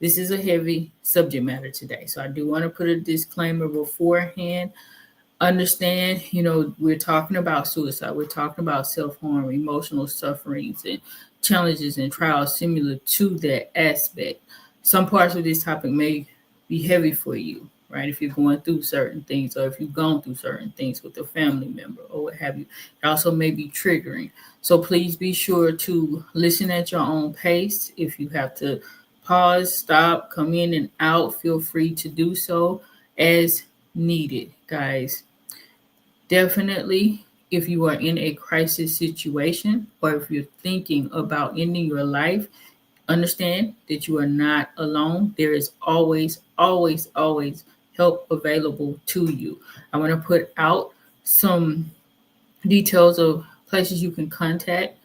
this is a heavy subject matter today. So I do want to put a disclaimer beforehand. Understand, we're talking about suicide. We're talking about self-harm, emotional sufferings, and challenges and trials similar to that aspect. Some parts of this topic may be heavy for you, right? If you're going through certain things, or if you've gone through certain things with a family member or what have you, it also may be triggering. So please be sure to listen at your own pace. If you have to pause, stop, come in and out, feel free to do so as needed, guys. Definitely, if you are in a crisis situation or if you're thinking about ending your life, understand that you are not alone. There is always, always, always help available to you. I want to put out some details of places you can contact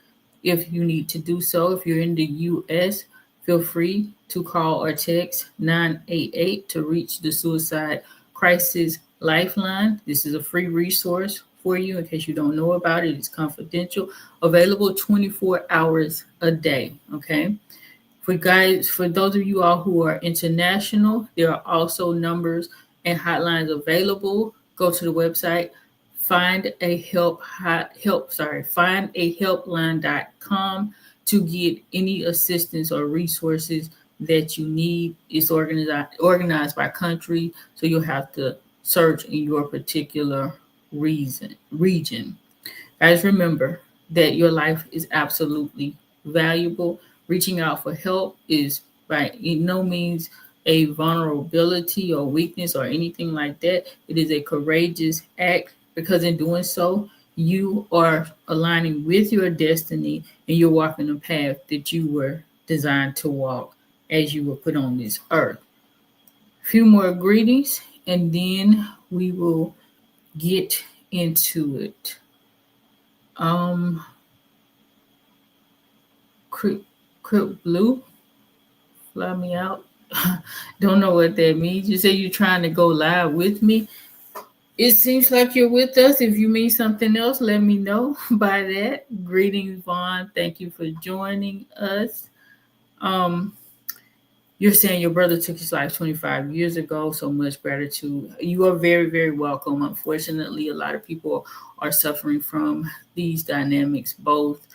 if you need to do so. If you're in the U.S., feel free to call or text 988 to reach the Suicide Crisis Lifeline. This is a free resource for you in case you don't know about it. It's confidential, available 24 hours a day, okay? For those of you all who are international, there are also numbers and hotlines available. Go to the website, findahelpline.com to get any assistance or resources that you need. It's organized by country, so you'll have to search in your particular region. Guys, remember that your life is absolutely valuable. Reaching out for help is by no means a vulnerability or weakness or anything like that. It is a courageous act, because in doing so, you are aligning with your destiny and you're walking the path that you were designed to walk as you were put on this earth. A few more greetings and then we will get into it. Crip Blue, fly me out. Don't know what that means. You say you're trying to go live with me. It seems like you're with us. If you mean something else, let me know by that. Greetings, Vaughn. Thank you for joining us. You're saying your brother took his life 25 years ago. So much gratitude. You are very, very welcome. Unfortunately, a lot of people are suffering from these dynamics, both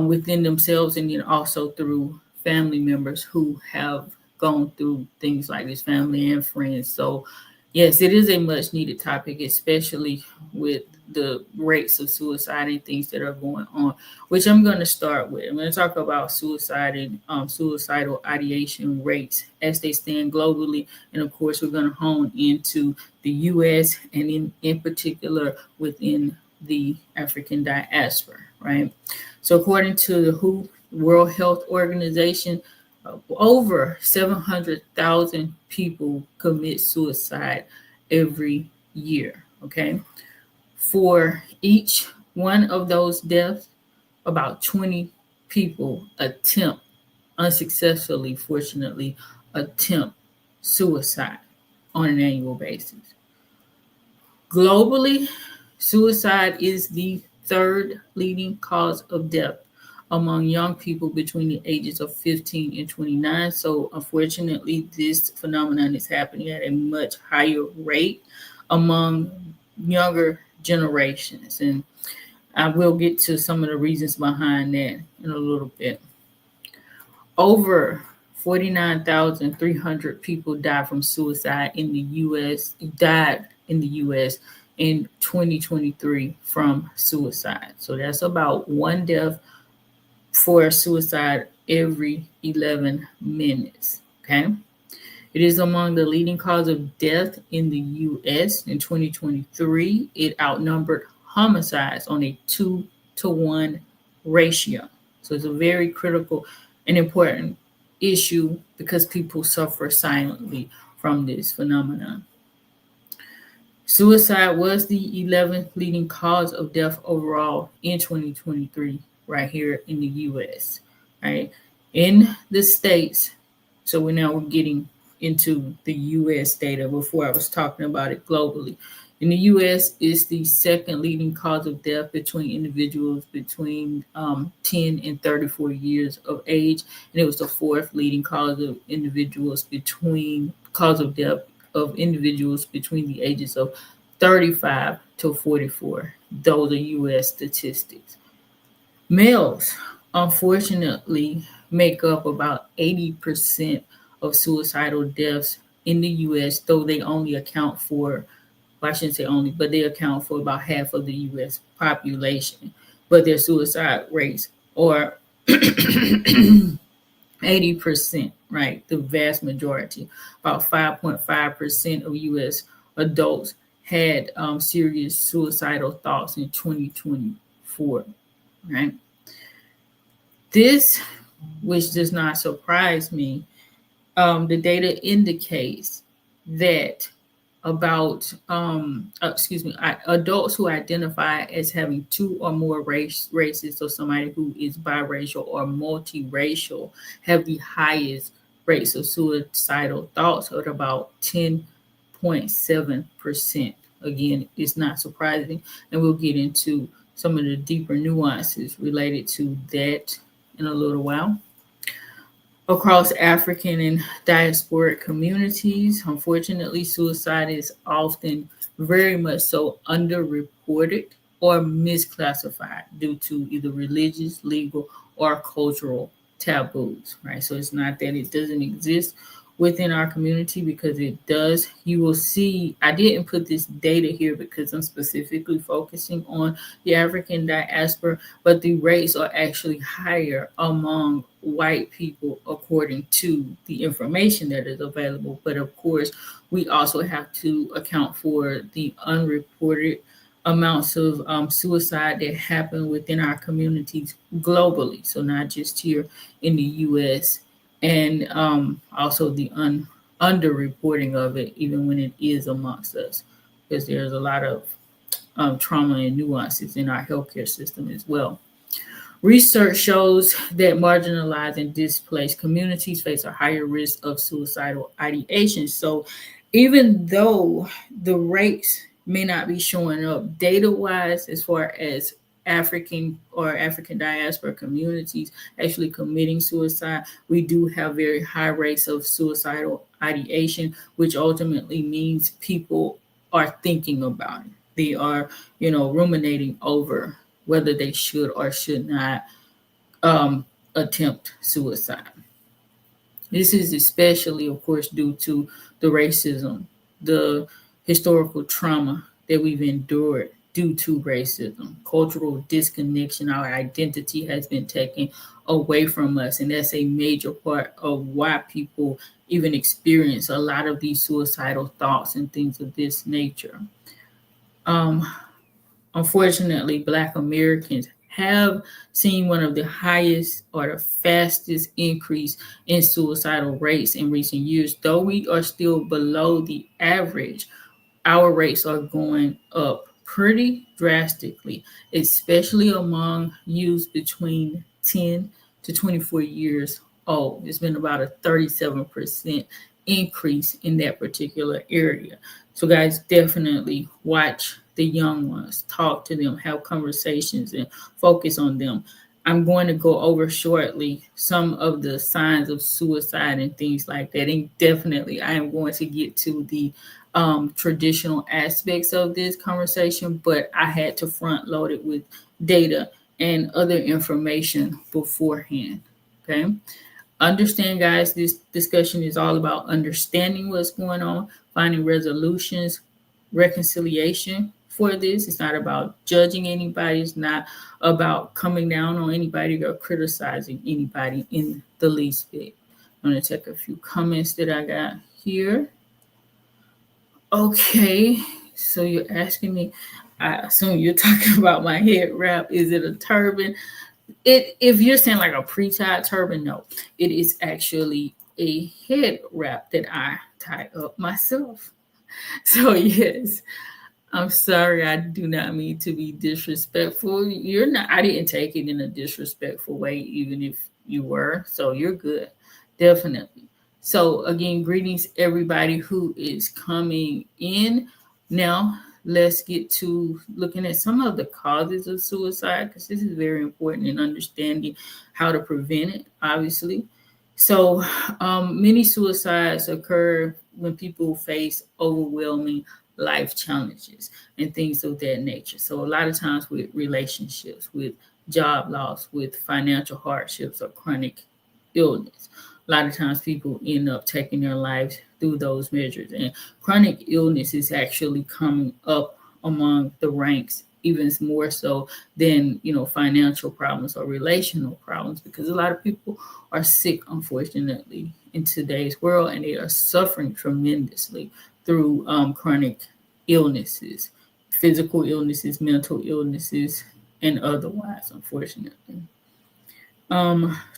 within themselves and then also through family members who have gone through things like this, family and friends. So yes, it is a much needed topic, especially with the rates of suicide and things that are going on, which I'm going to start with. I'm going to talk about suicide and suicidal ideation rates as they stand globally. And of course, we're going to hone into the U.S. and in particular within the African diaspora, right? So according to the WHO, World Health Organization, over 700,000 people commit suicide every year, okay? For each one of those deaths, about 20 people unsuccessfully, fortunately, attempt suicide on an annual basis. Globally, suicide is the third leading cause of death among young people between the ages of 15 and 29. So unfortunately, this phenomenon is happening at a much higher rate among younger generations. And I will get to some of the reasons behind that in a little bit. Over 49,300 people died from suicide in the U.S. In 2023 from suicide. So that's about one death for suicide every 11 minutes, okay? It is among the leading cause of death in the U.S. in 2023. It outnumbered homicides on a 2-to-1 ratio. So it's a very critical and important issue because people suffer silently from this phenomenon. Suicide was the 11th leading cause of death overall in 2023, right here in the U.S., right? In the states, so we're getting into the U.S. data before I was talking about it globally. In the U.S., it's the second leading cause of death between individuals between 10 and 34 years of age, and it was the fourth leading cause of death of individuals between the ages of 35 to 44. Those are U.S. statistics. Males, unfortunately, make up about 80% of suicidal deaths in the U.S., though they only account for, well, I shouldn't say only, but they account for about half of the U.S. population. But their suicide rates are 80%, right? The vast majority, about 5.5% of U.S. adults had serious suicidal thoughts in 2024, right? This, which does not surprise me, the data indicates that about adults who identify as having two or more races, so somebody who is biracial or multiracial, have the highest rates of suicidal thoughts at about 10.7%. Again, it's not surprising, and we'll get into some of the deeper nuances related to that in a little while. Across African and diasporic communities, unfortunately, suicide is often very much so underreported or misclassified due to either religious, legal, or cultural taboos, right? So it's not that it doesn't exist within our community, because it does. You will see, I didn't put this data here because I'm specifically focusing on the African diaspora, but the rates are actually higher among white people according to the information that is available. But of course, we also have to account for the unreported amounts of suicide that happen within our communities globally. So not just here in the U.S., and also the underreporting of it, even when it is amongst us, because there's a lot of trauma and nuances in our healthcare system as well. Research shows that marginalized and displaced communities face a higher risk of suicidal ideation. So even though the rates may not be showing up data-wise as far as African or African diaspora communities actually committing suicide, we do have very high rates of suicidal ideation, which ultimately means people are thinking about it. They are, ruminating over whether they should or should not attempt suicide. This is especially, of course, due to the racism, the historical trauma that we've endured due to racism, cultural disconnection. Our identity has been taken away from us, and that's a major part of why people even experience a lot of these suicidal thoughts and things of this nature. Unfortunately, Black Americans have seen one of the highest or the fastest increase in suicidal rates in recent years. Though we are still below the average, our rates are going up pretty drastically, especially among youth between 10 to 24 years old. It's been about a 37% increase in that particular area. So guys, definitely watch the young ones, talk to them, have conversations, and focus on them. I'm going to go over shortly some of the signs of suicide and things like that. And definitely I am going to get to the traditional aspects of this conversation, but I had to front load it with data and other information beforehand. Okay. Understand, guys, this discussion is all about understanding what's going on, finding resolutions, reconciliation for this. It's not about judging anybody. It's not about coming down on anybody or criticizing anybody in the least bit. I'm going to take a few comments that I got here. Okay, so you're asking me, I assume you're talking about my head wrap. Is it a turban? If you're saying like a pre-tied turban, no. It is actually a head wrap that I tie up myself. So yes, I'm sorry, I do not mean to be disrespectful. You're not, I didn't take it in a disrespectful way, even if you were. So you're good, definitely. So again, greetings everybody who is coming in. Now, let's get to looking at some of the causes of suicide, because this is very important in understanding how to prevent it, obviously. So, many suicides occur when people face overwhelming life challenges and things of that nature. So, a lot of times with relationships, with job loss, with financial hardships, or chronic illness. A lot of times people end up taking their lives through those measures. And chronic illness is actually coming up among the ranks even more so than, financial problems or relational problems, because a lot of people are sick, unfortunately, in today's world, and they are suffering tremendously through chronic illnesses, physical illnesses, mental illnesses, and otherwise, unfortunately.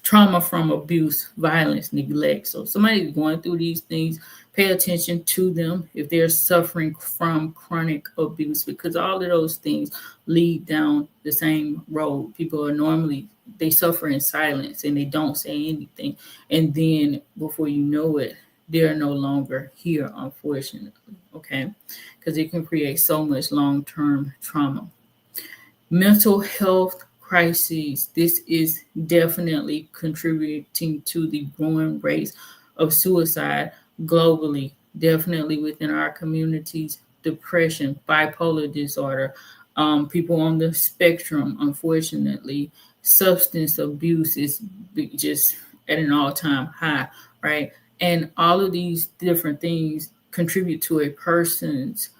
Trauma from abuse, violence, neglect. So somebody's going through these things, pay attention to them if they're suffering from chronic abuse, because all of those things lead down the same road. People are normally, they suffer in silence and they don't say anything. And then before you know it, they're no longer here, unfortunately. Okay. Because it can create so much long-term trauma. Mental health crises. This is definitely contributing to the growing rates of suicide globally, definitely within our communities. Depression, bipolar disorder, people on the spectrum, unfortunately, substance abuse is just at an all-time high, right? And all of these different things contribute to a person's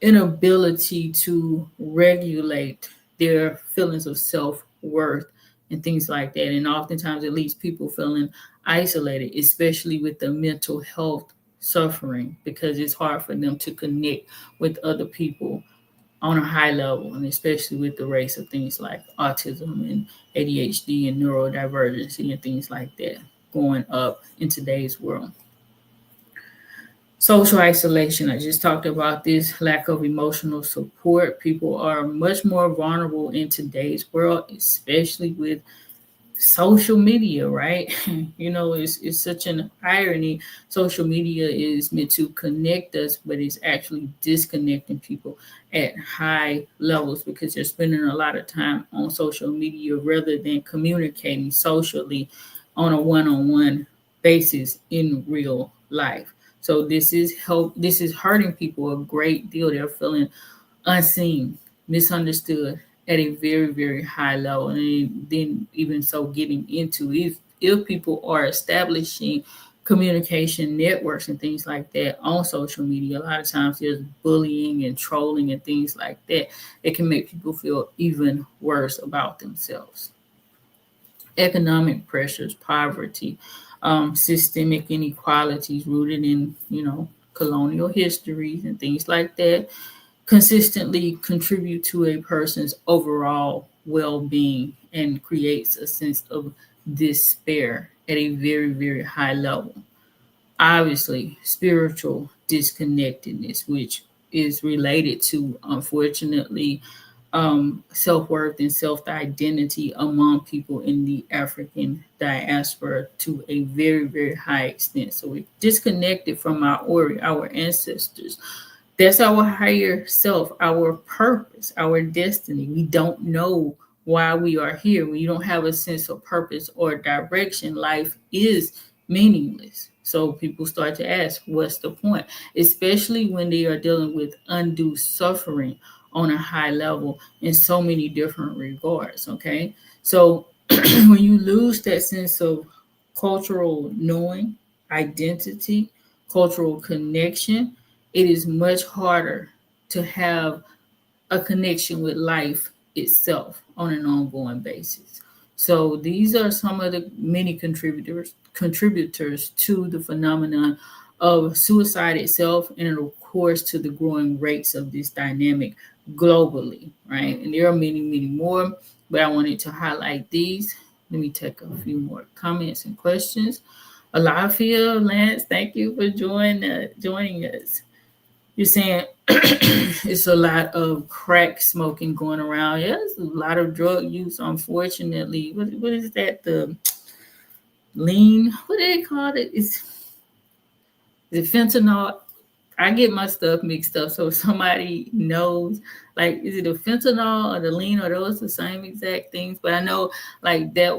inability to regulate their feelings of self-worth and things like that. And oftentimes it leaves people feeling isolated, especially with the mental health suffering, because it's hard for them to connect with other people on a high level, and especially with the race of things like autism and ADHD and neurodivergency and things like that going up in today's world. Social isolation. I just talked about this lack of emotional support. People are much more vulnerable in today's world, especially with social media, right? It's such an irony. Social media is meant to connect us, but it's actually disconnecting people at high levels, because they're spending a lot of time on social media rather than communicating socially on a one-on-one basis in real life. So this is hurting people a great deal. They're feeling unseen, misunderstood at a very, very high level. And then even so getting into, if people are establishing communication networks and things like that on social media, a lot of times there's bullying and trolling and things like that. It can make people feel even worse about themselves. Economic pressures, poverty, systemic inequalities rooted in, colonial histories and things like that, consistently contribute to a person's overall well-being and creates a sense of despair at a very, very high level. Obviously, spiritual disconnectedness, which is related to, unfortunately, self-worth and self-identity among people in the African diaspora to a very, very high extent. So we're disconnected from our ancestors. That's our higher self, our purpose, our destiny. We don't know why we are here. When you don't have a sense of purpose or direction, life is meaningless. So people start to ask, what's the point? Especially when they are dealing with undue suffering on a high level in so many different regards. Okay. So when you lose that sense of cultural knowing, identity, cultural connection, it is much harder to have a connection with life itself on an ongoing basis. So these are some of the many contributors to the phenomenon of suicide itself, and of course to the growing rates of this dynamic globally, right? And there are many, many more, but I wanted to highlight these. Let me take a few more comments and questions. Alafia, Lance, thank you for joining us. You're saying it's a lot of crack smoking going around. Yeah, there's a lot of drug use, unfortunately. What is that? The lean? What do they call it? Is it fentanyl? I get my stuff mixed up. So if somebody knows, like, is it the fentanyl or the lean, or those the same exact things? But I know, like, there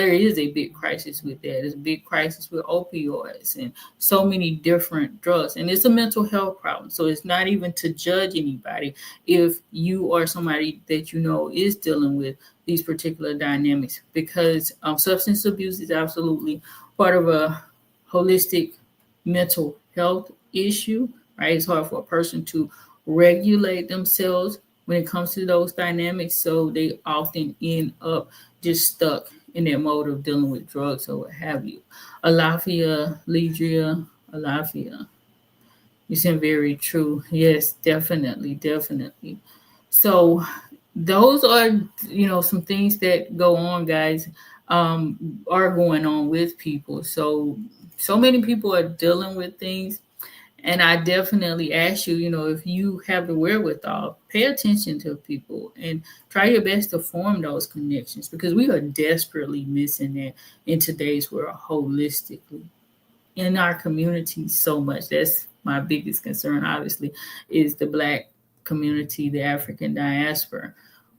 is a big crisis with that. There's a big crisis with opioids and so many different drugs. And it's a mental health problem. So it's not even to judge anybody if you or somebody that you know is dealing with these particular dynamics, because substance abuse is absolutely part of a holistic mental health issue, right? It's hard for a person to regulate themselves when it comes to those dynamics. So they often end up just stuck in that mode of dealing with drugs or what have you. Alafia, Lidria, Alafia. You seem very true. Yes, definitely, definitely. So those are, some things that go on, guys, are going on with people. So many people are dealing with things. And I definitely ask you, if you have the wherewithal, pay attention to people and try your best to form those connections, because we are desperately missing that in today's world holistically in our community so much. That's my biggest concern, obviously, is the Black community, the African diaspora.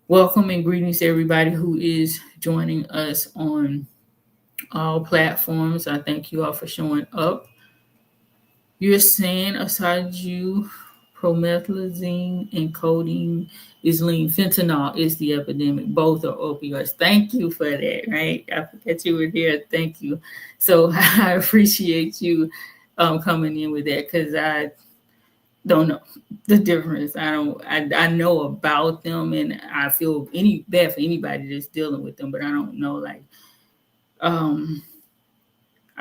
Welcome and greetings to everybody who is joining us on all platforms. I thank you all for showing up. You're saying aside you, promethazine and codeine is lean. Fentanyl is the epidemic. Both are opioids. Thank you for that, right? I forget you were there. Thank you. So I appreciate you coming in with that, because I don't know the difference. I know about them, and I feel any bad for anybody that's dealing with them, but I don't know, like,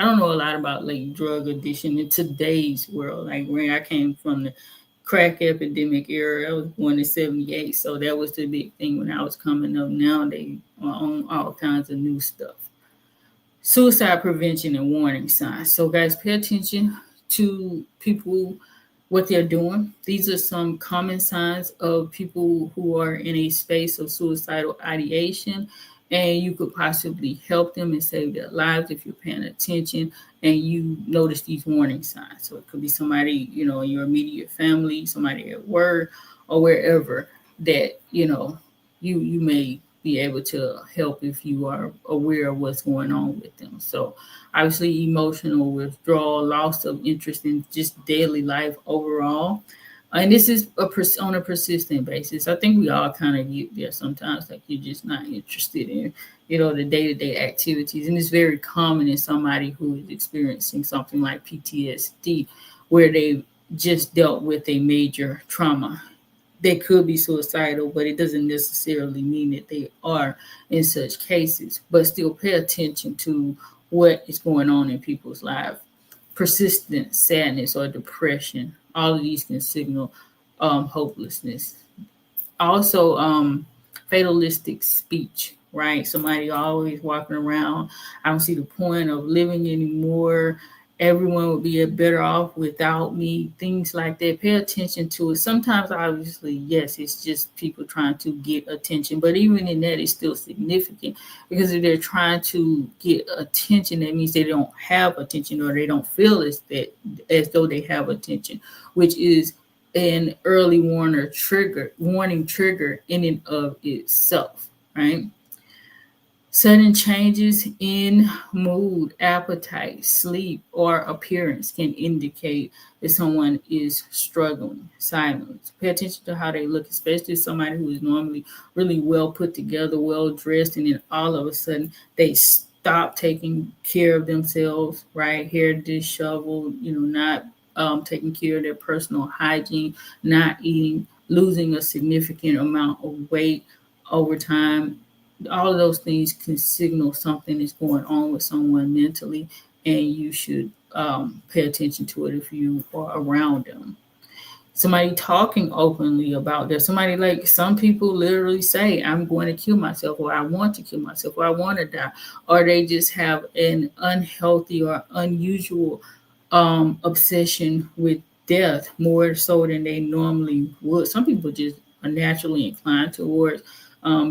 I don't know a lot about like drug addiction in today's world. Like, when I came from the crack epidemic era, I was born in '78, so that was the big thing when I was coming up. Now they are on all kinds of new stuff. Suicide prevention and warning signs. So, guys, pay attention to people, what they're doing. These are some common signs of people who are in a space of suicidal ideation, and you could possibly help them and save their lives if you're paying attention and you notice these warning signs. So it could be somebody, in your immediate family, somebody at work, or wherever that, you may be able to help if you are aware of what's going on with them. So obviously emotional withdrawal, loss of interest in just daily life overall. And this is on a persistent basis. I think we all kind of get there sometimes, like you're just not interested in, the day-to-day activities. And it's very common in somebody who is experiencing something like PTSD, where they just dealt with a major trauma. They could be suicidal, but it doesn't necessarily mean that they are in such cases. But still pay attention to what is going on in people's lives. Persistent sadness or depression, all of these can signal hopelessness. Also, fatalistic speech, right? Somebody always walking around, I don't see the point of living anymore. Everyone would be better off without me, things like that. Pay attention to it. Sometimes, obviously, yes, it's just people trying to get attention, but even in that, it's still significant, because if they're trying to get attention, that means they don't have attention, or they don't feel as though they have attention, which is an early warning trigger in and of itself, right? Sudden changes in mood, appetite, sleep, or appearance can indicate that someone is struggling silently. Pay attention to how they look, especially somebody who is normally really well put together, well dressed, and then all of a sudden they stop taking care of themselves, right? Hair disheveled, not taking care of their personal hygiene, not eating, losing a significant amount of weight over time. All of those things can signal something is going on with someone mentally, and you should pay attention to it if you are around them. Somebody talking openly about that. Somebody, like, some people literally say, I'm going to kill myself, or I want to kill myself, or I want to die, or they just have an unhealthy or unusual obsession with death, more so than they normally would. Some people just are naturally inclined towards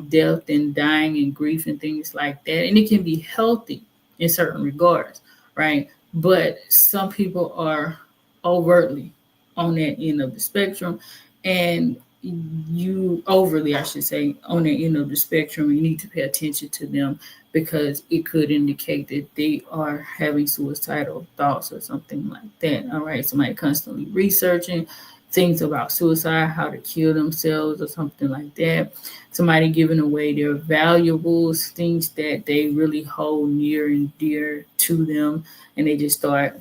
death and dying and grief and things like that. And it can be healthy in certain regards, right? But some people are overtly on that end of the spectrum, and you overly, I should say, on the end of the spectrum, you need to pay attention to them because it could indicate that they are having suicidal thoughts or something like that. All right, somebody constantly researching things about suicide, how to kill themselves or something like that. Somebody giving away their valuables, things that they really hold near and dear to them, and they just start,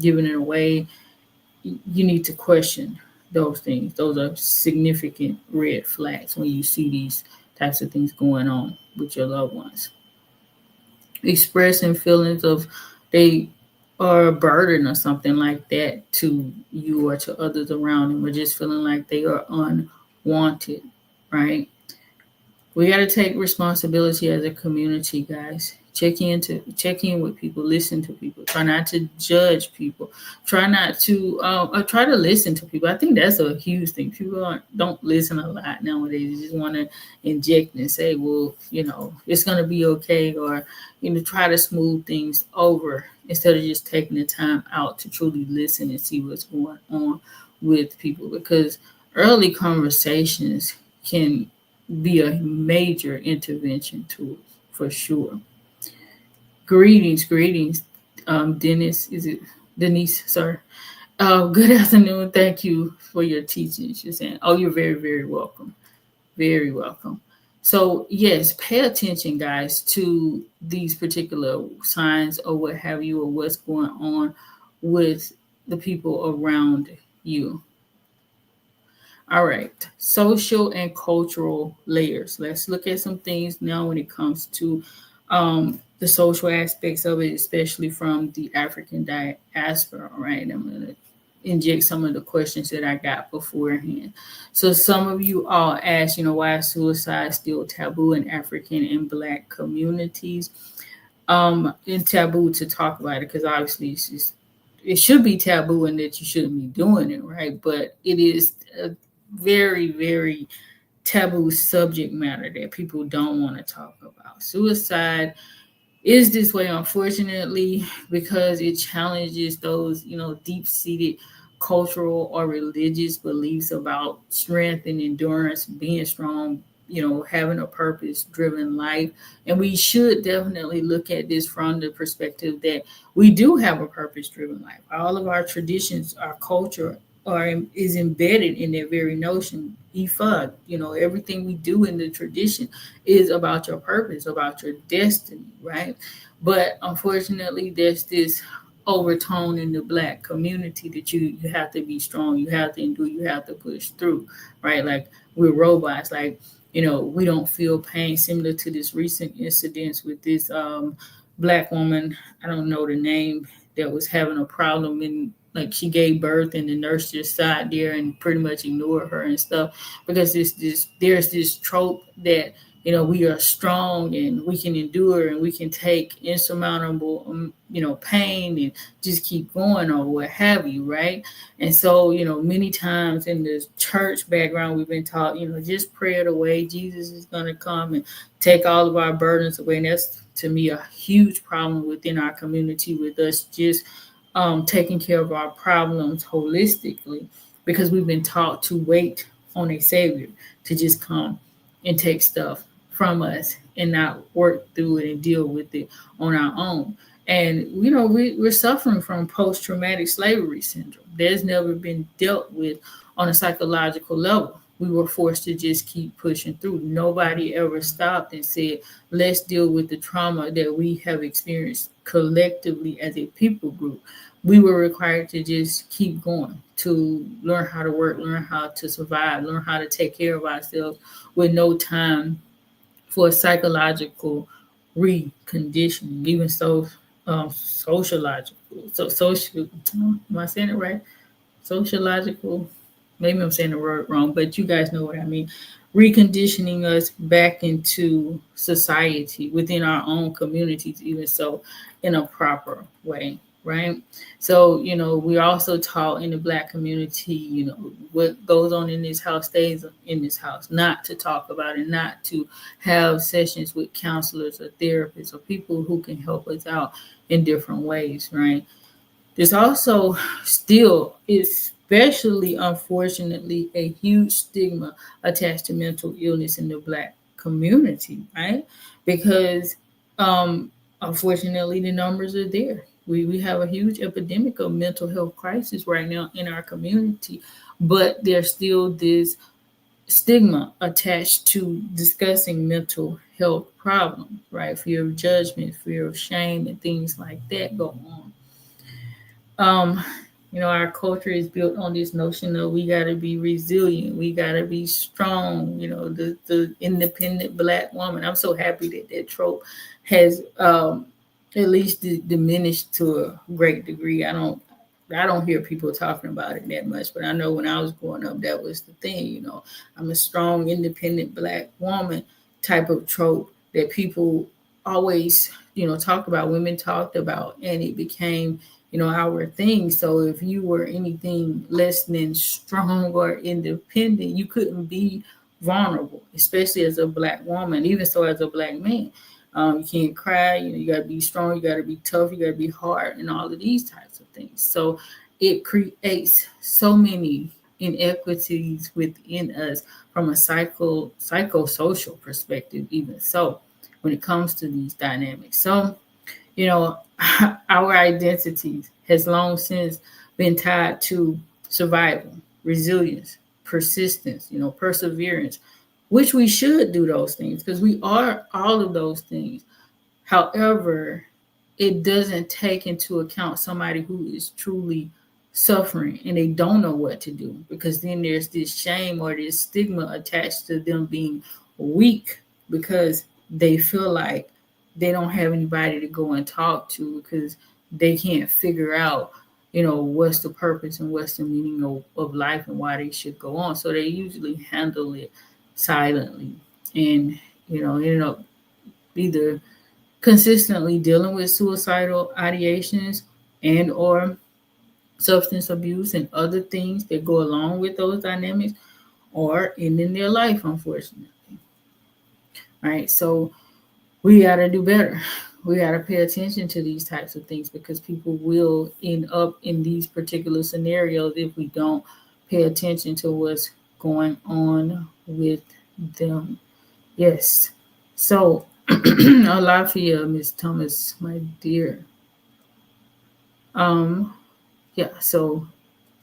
giving it away. You need to question those things. Those are significant red flags when you see these types of things going on with your loved ones. Expressing feelings of they are a burden or something like that to you or to others around them, or just feeling like they are unwanted, right? We got to take responsibility as a community, guys. Check in with people, listen to people. Try not to judge people. Try not to try to listen to people. I think that's a huge thing. People don't listen a lot nowadays. They just want to inject and say, well, it's going to be okay, or try to smooth things over instead of just taking the time out to truly listen and see what's going on with people, because early conversations can be a major intervention tool for sure. Greetings, Dennis. Is it Denise? Sorry. Good afternoon. Thank you for your teachings. You're saying, oh, you're very, very welcome. Very welcome. So yes, pay attention, guys, to these particular signs or what have you, or what's going on with the people around you. All right, social and cultural layers. Let's look at some things now when it comes to the social aspects of it, especially from the African diaspora. All right, I'm going to inject some of the questions that I got beforehand. So some of you all asked, why is suicide still taboo in African and Black communities? And taboo to talk about it because obviously it should be taboo and that you shouldn't be doing it, right? But it is a very, very taboo subject matter that people don't want to talk about. Suicide is this way, unfortunately, because it challenges those, deep-seated cultural or religious beliefs about strength and endurance, being strong, having a purpose-driven life. And we should definitely look at this from the perspective that we do have a purpose-driven life. All of our traditions, our culture, is embedded in that very notion. Ifa, everything we do in the tradition is about your purpose, about your destiny, right? But unfortunately, there's this overtone in the Black community that you have to be strong, you have to endure, you have to push through, right? Like we're robots, like we don't feel pain. Similar to this recent incidents with this Black woman, I don't know the name, that was having a problem, and like she gave birth and the nurse just sat there and pretty much ignored her and stuff, because there's this trope that we are strong and we can endure and we can take insurmountable pain and just keep going or what have you, right? And so many times in the church background we've been taught, just pray it away, Jesus is going to come and take all of our burdens away. And that's, to me, a huge problem within our community, with us just taking care of our problems holistically, because we've been taught to wait on a savior to just come and take stuff from us and not work through it and deal with it on our own. And we're suffering from post-traumatic slavery syndrome. There's never been dealt with on a psychological level. We were forced to just keep pushing through. Nobody ever stopped and said, let's deal with the trauma that we have experienced collectively as a people group. We were required to just keep going, to learn how to work, learn how to survive, learn how to take care of ourselves, with no time for psychological reconditioning, even sociological. So social, am I saying it right? Sociological, maybe I'm saying the word wrong, but you guys know what I mean. Reconditioning us back into society within our own communities, even so, in a proper way, right? So, we're also taught in the Black community, what goes on in this house stays in this house, not to talk about it, not to have sessions with counselors or therapists or people who can help us out in different ways, right? There's also still, especially especially, unfortunately, a huge stigma attached to mental illness in the Black community, right? Because unfortunately, the numbers are there. We have a huge epidemic of mental health crisis right now in our community, but there's still this stigma attached to discussing mental health problems, right? Fear of judgment, fear of shame, and things like that go on. um our culture is built on this notion of we got to be resilient, we got to be strong, the independent Black woman. I'm so happy that that trope has at least diminished to a great degree. I don't hear people talking about it that much, but I know when I was growing up, that was the thing. I'm a strong, independent Black woman type of trope that people always, talk about, women talked about, and it became, our thing. So if you were anything less than strong or independent, you couldn't be vulnerable, especially as a Black woman, even so as a Black man. You can't cry, you got to be strong, you got to be tough, you got to be hard, and all of these types of things. So it creates so many inequities within us from a psychosocial perspective, even so, when it comes to these dynamics. So, our identities has long since been tied to survival, resilience, persistence, perseverance, which we should do those things because we are all of those things. However, it doesn't take into account somebody who is truly suffering and they don't know what to do, because then there's this shame or this stigma attached to them being weak because they feel like they don't have anybody to go and talk to because they can't figure out, what's the purpose and what's the meaning of life and why they should go on. So they usually handle it silently and, end up either consistently dealing with suicidal ideations and or substance abuse and other things that go along with those dynamics, or ending their life, unfortunately. Right? So we got to do better. We got to pay attention to these types of things because people will end up in these particular scenarios if we don't pay attention to what's going on with them. Yes. So, Alafia, Miss Thomas, my dear. Yeah, so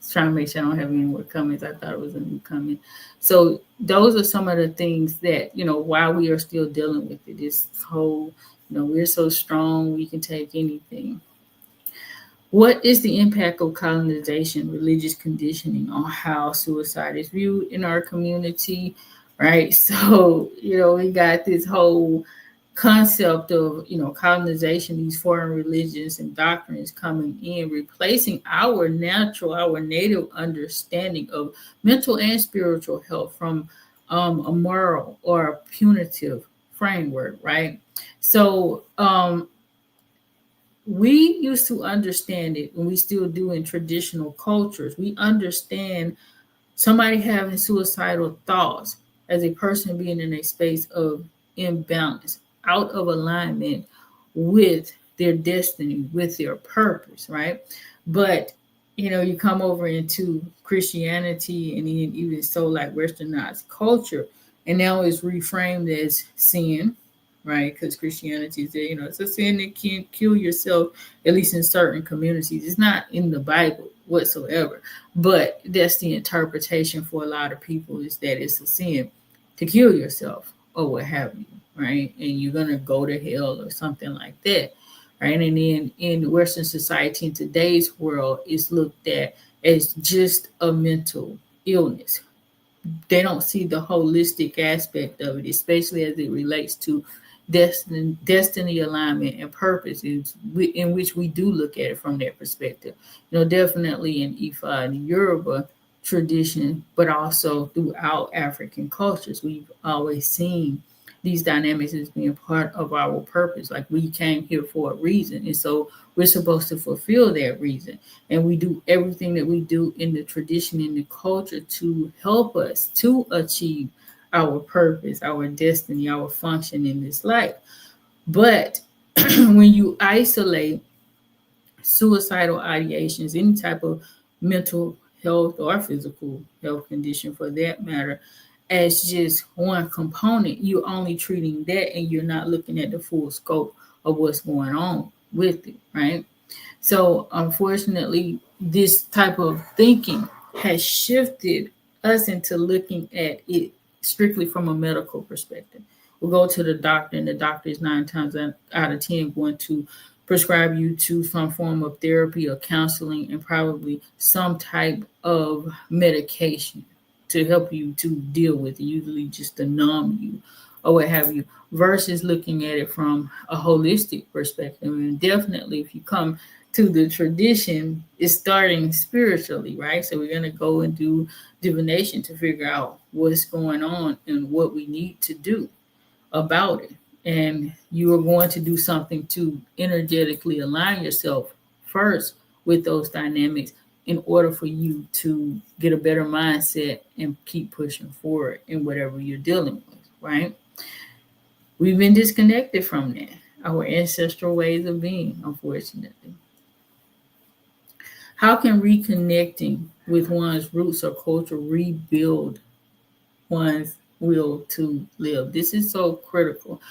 trying to make sure I don't have any more comments. I thought it was a new comment. So those are some of the things that, while we are still dealing with it, this whole, we're so strong, we can take anything. What is the impact of colonization, religious conditioning on how suicide is viewed in our community? Right. So, we got this whole concept of, colonization, these foreign religions and doctrines coming in, replacing our native understanding of mental and spiritual health from a moral or a punitive framework, right? So we used to understand it, and we still do in traditional cultures. We understand somebody having suicidal thoughts as a person being in a space of imbalance, out of alignment with their destiny, with their purpose, right? But you come over into Christianity and then even so like westernized culture, and now it's reframed as sin, right? Because Christianity is there, it's a sin that can kill yourself, at least in certain communities. It's not in the Bible whatsoever, but that's the interpretation for a lot of people, is that it's a sin to kill yourself or what have you, right? And you're gonna go to hell or something like that, right? And then in Western society, in today's world, it's looked at as just a mental illness. They don't see the holistic aspect of it, especially as it relates to destiny alignment and purpose, in which we do look at it from that perspective. Definitely in Ifa and Yoruba tradition, but also throughout African cultures, we've always seen these dynamics as being part of our purpose. Like, we came here for a reason, and so we're supposed to fulfill that reason. And we do everything that we do in the tradition, in the culture, to help us to achieve our purpose, our destiny, our function in this life. But when you isolate suicidal ideations, any type of mental health or physical health condition for that matter as just one component. You're only treating that and you're not looking at the full scope of what's going on with it, right? So unfortunately, this type of thinking has shifted us into looking at it strictly from a medical perspective. We'll go to the doctor, and the doctor is 9 times out of 10 going to prescribe you to some form of therapy or counseling and probably some type of medication to help you to deal with it, usually just to numb you or what have you, versus looking at it from a holistic perspective. And definitely, if you come to the tradition, it's starting spiritually, right? So we're going to go and do divination to figure out what's going on and what we need to do about it. And you are going to do something to energetically align yourself first with those dynamics in order for you to get a better mindset and keep pushing forward in whatever you're dealing with, right? We've been disconnected from that, our ancestral ways of being, unfortunately. How can reconnecting with one's roots or culture rebuild one's will to live? This is so critical,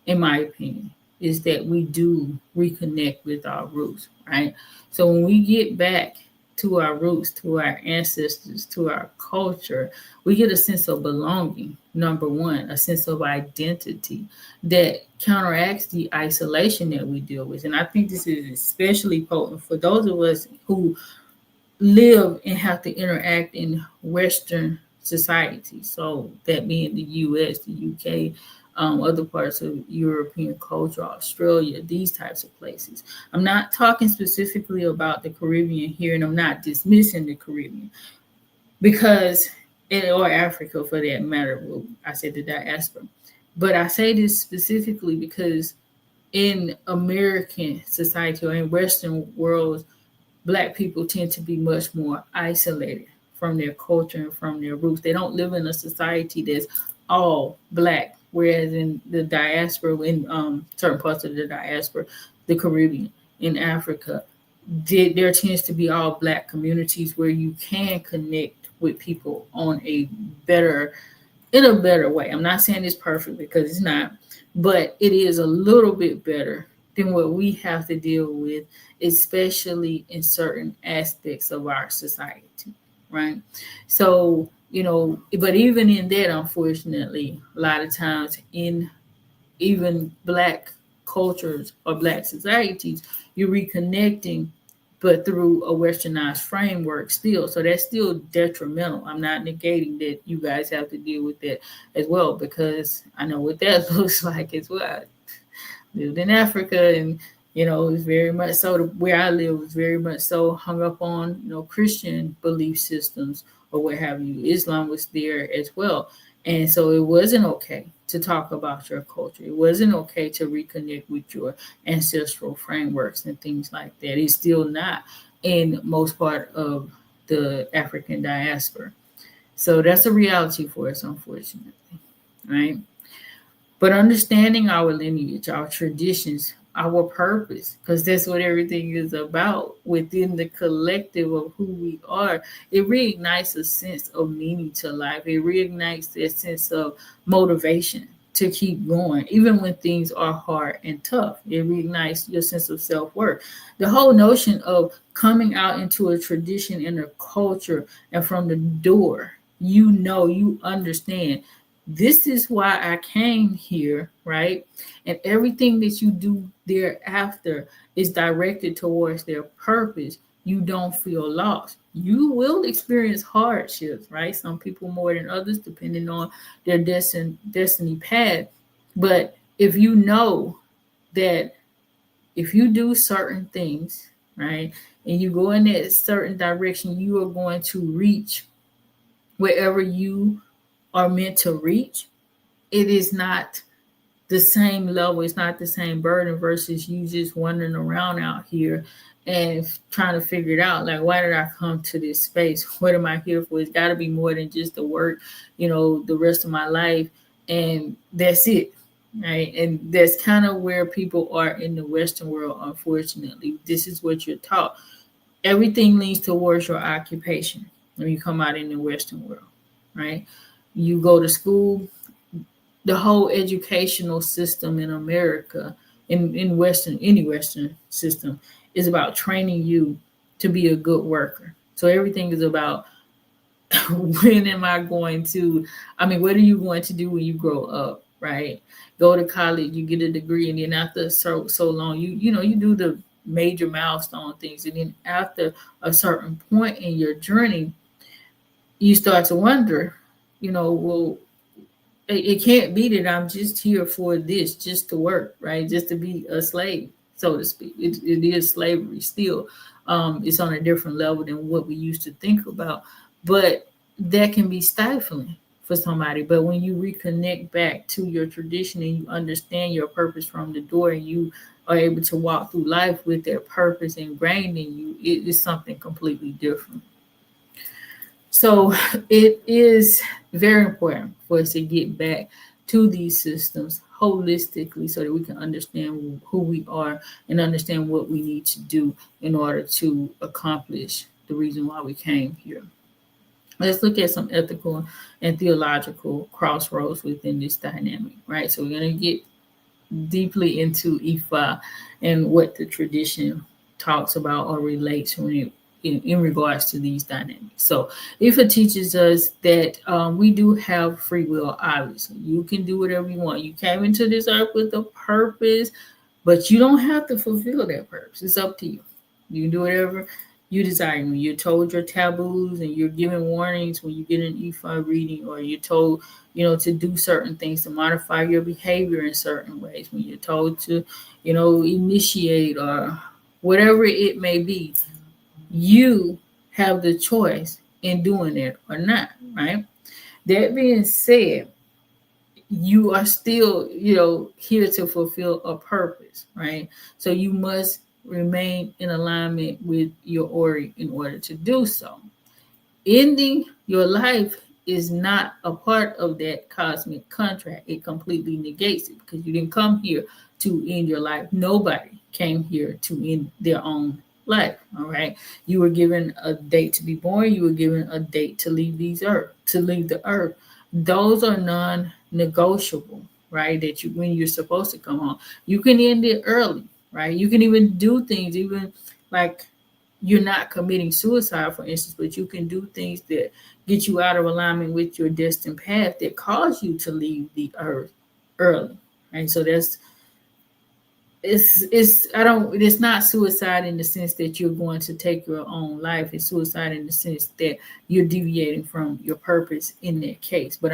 in my opinion, is that we do reconnect with our roots, right? So when we get back to our roots, to our ancestors, to our culture, we get a sense of belonging, number one, a sense of identity that counteracts the isolation that we deal with. And I think this is especially potent for those of us who live and have to interact in Western society. So that being the US, the UK, other parts of European culture, Australia, these types of places. I'm not talking specifically about the Caribbean here, and I'm not dismissing the Caribbean because, or Africa for that matter. Well, I said the diaspora, but I say this specifically because in American society or in Western worlds, Black people tend to be much more isolated from their culture and from their roots. They don't live in a society that's all Black, whereas in the diaspora, in certain parts of the diaspora, the Caribbean, in Africa, there tends to be all Black communities where you can connect with people on in a better way. I'm not saying it's perfect because it's not, but it is a little bit better than what we have to deal with, especially in certain aspects of our society, right? So, but even in that, unfortunately, a lot of times in even Black cultures or Black societies, you're reconnecting, but through a westernized framework still. So that's still detrimental. I'm not negating that you guys have to deal with that as well, because I know what that looks like as well. Lived in Africa, and it's very much so where I live was very much so hung up on Christian belief systems or what have you. Islam was there as well, and so it wasn't okay to talk about your culture. It wasn't okay to reconnect with your ancestral frameworks and things like that. It's still not in most part of the African diaspora. So that's a reality for us, unfortunately, right? But understanding our lineage, our traditions, our purpose, because that's what everything is about within the collective of who we are, it reignites a sense of meaning to life. It reignites that sense of motivation to keep going, even when things are hard and tough. It reignites your sense of self-worth. The whole notion of coming out into a tradition and a culture, and from the door, you understand, this is why I came here, right? And everything that you do thereafter is directed towards their purpose. You don't feel lost. You will experience hardships, right? Some people more than others, depending on their destiny path. But if you know that if you do certain things, right, and you go in that certain direction, you are going to reach wherever you are meant to reach. It is not the same level. It's not the same burden versus you just wandering around out here and trying to figure it out. Like, why did I come to this space? What am I here for? It's got to be more than just the work, the rest of my life. And that's it, right? And that's kind of where people are in the Western world, unfortunately. This is what you're taught. Everything leads towards your occupation. when you come out in the Western world, right? You go to school, the whole educational system in America, in Western, any Western system, is about training you to be a good worker. So everything is about when am I going to, what are you going to do when you grow up, right? Go to college, you get a degree, and then after so long, you do the major milestone things, and then after a certain point in your journey, you start to wonder, well, it can't be that I'm just here for this, just to work, right? Just to be a slave, so to speak. It is slavery still. It's on a different level than what we used to think about, but that can be stifling for somebody. But when you reconnect back to your tradition and you understand your purpose from the door, and you are able to walk through life with that purpose ingrained in you, it is something completely different. So it is very important for us to get back to these systems holistically so that we can understand who we are and understand what we need to do in order to accomplish the reason why we came here. Let's look at some ethical and theological crossroads within this dynamic, right? So we're going to get deeply into Ifa and what the tradition talks about or relates when it in regards to these dynamics. So Ifa teaches us that we do have free will, obviously. You can do whatever you want. You came into this earth with a purpose, but you don't have to fulfill that purpose. It's up to you. You can do whatever you desire. When you're told your taboos and you're given warnings when you get an Ifa reading, or you're told, to do certain things to modify your behavior in certain ways, when you're told to, initiate or whatever it may be, you have the choice in doing it or not, right? That being said, you are still, here to fulfill a purpose, right? So you must remain in alignment with your Ori in order to do so. Ending your life is not a part of that cosmic contract. It completely negates it, because you didn't come here to end your life. Nobody came here to end their own life. All right. You were given a date to be born. You were given a date to leave the earth. Those are non-negotiable, right? That when you're supposed to come home, you can end it early, right? You can even do things, even like you're not committing suicide, for instance, but you can do things that get you out of alignment with your destined path that cause you to leave the earth early. And so it's not suicide in the sense that you're going to take your own life. It's suicide in the sense that you're deviating from your purpose in that case. But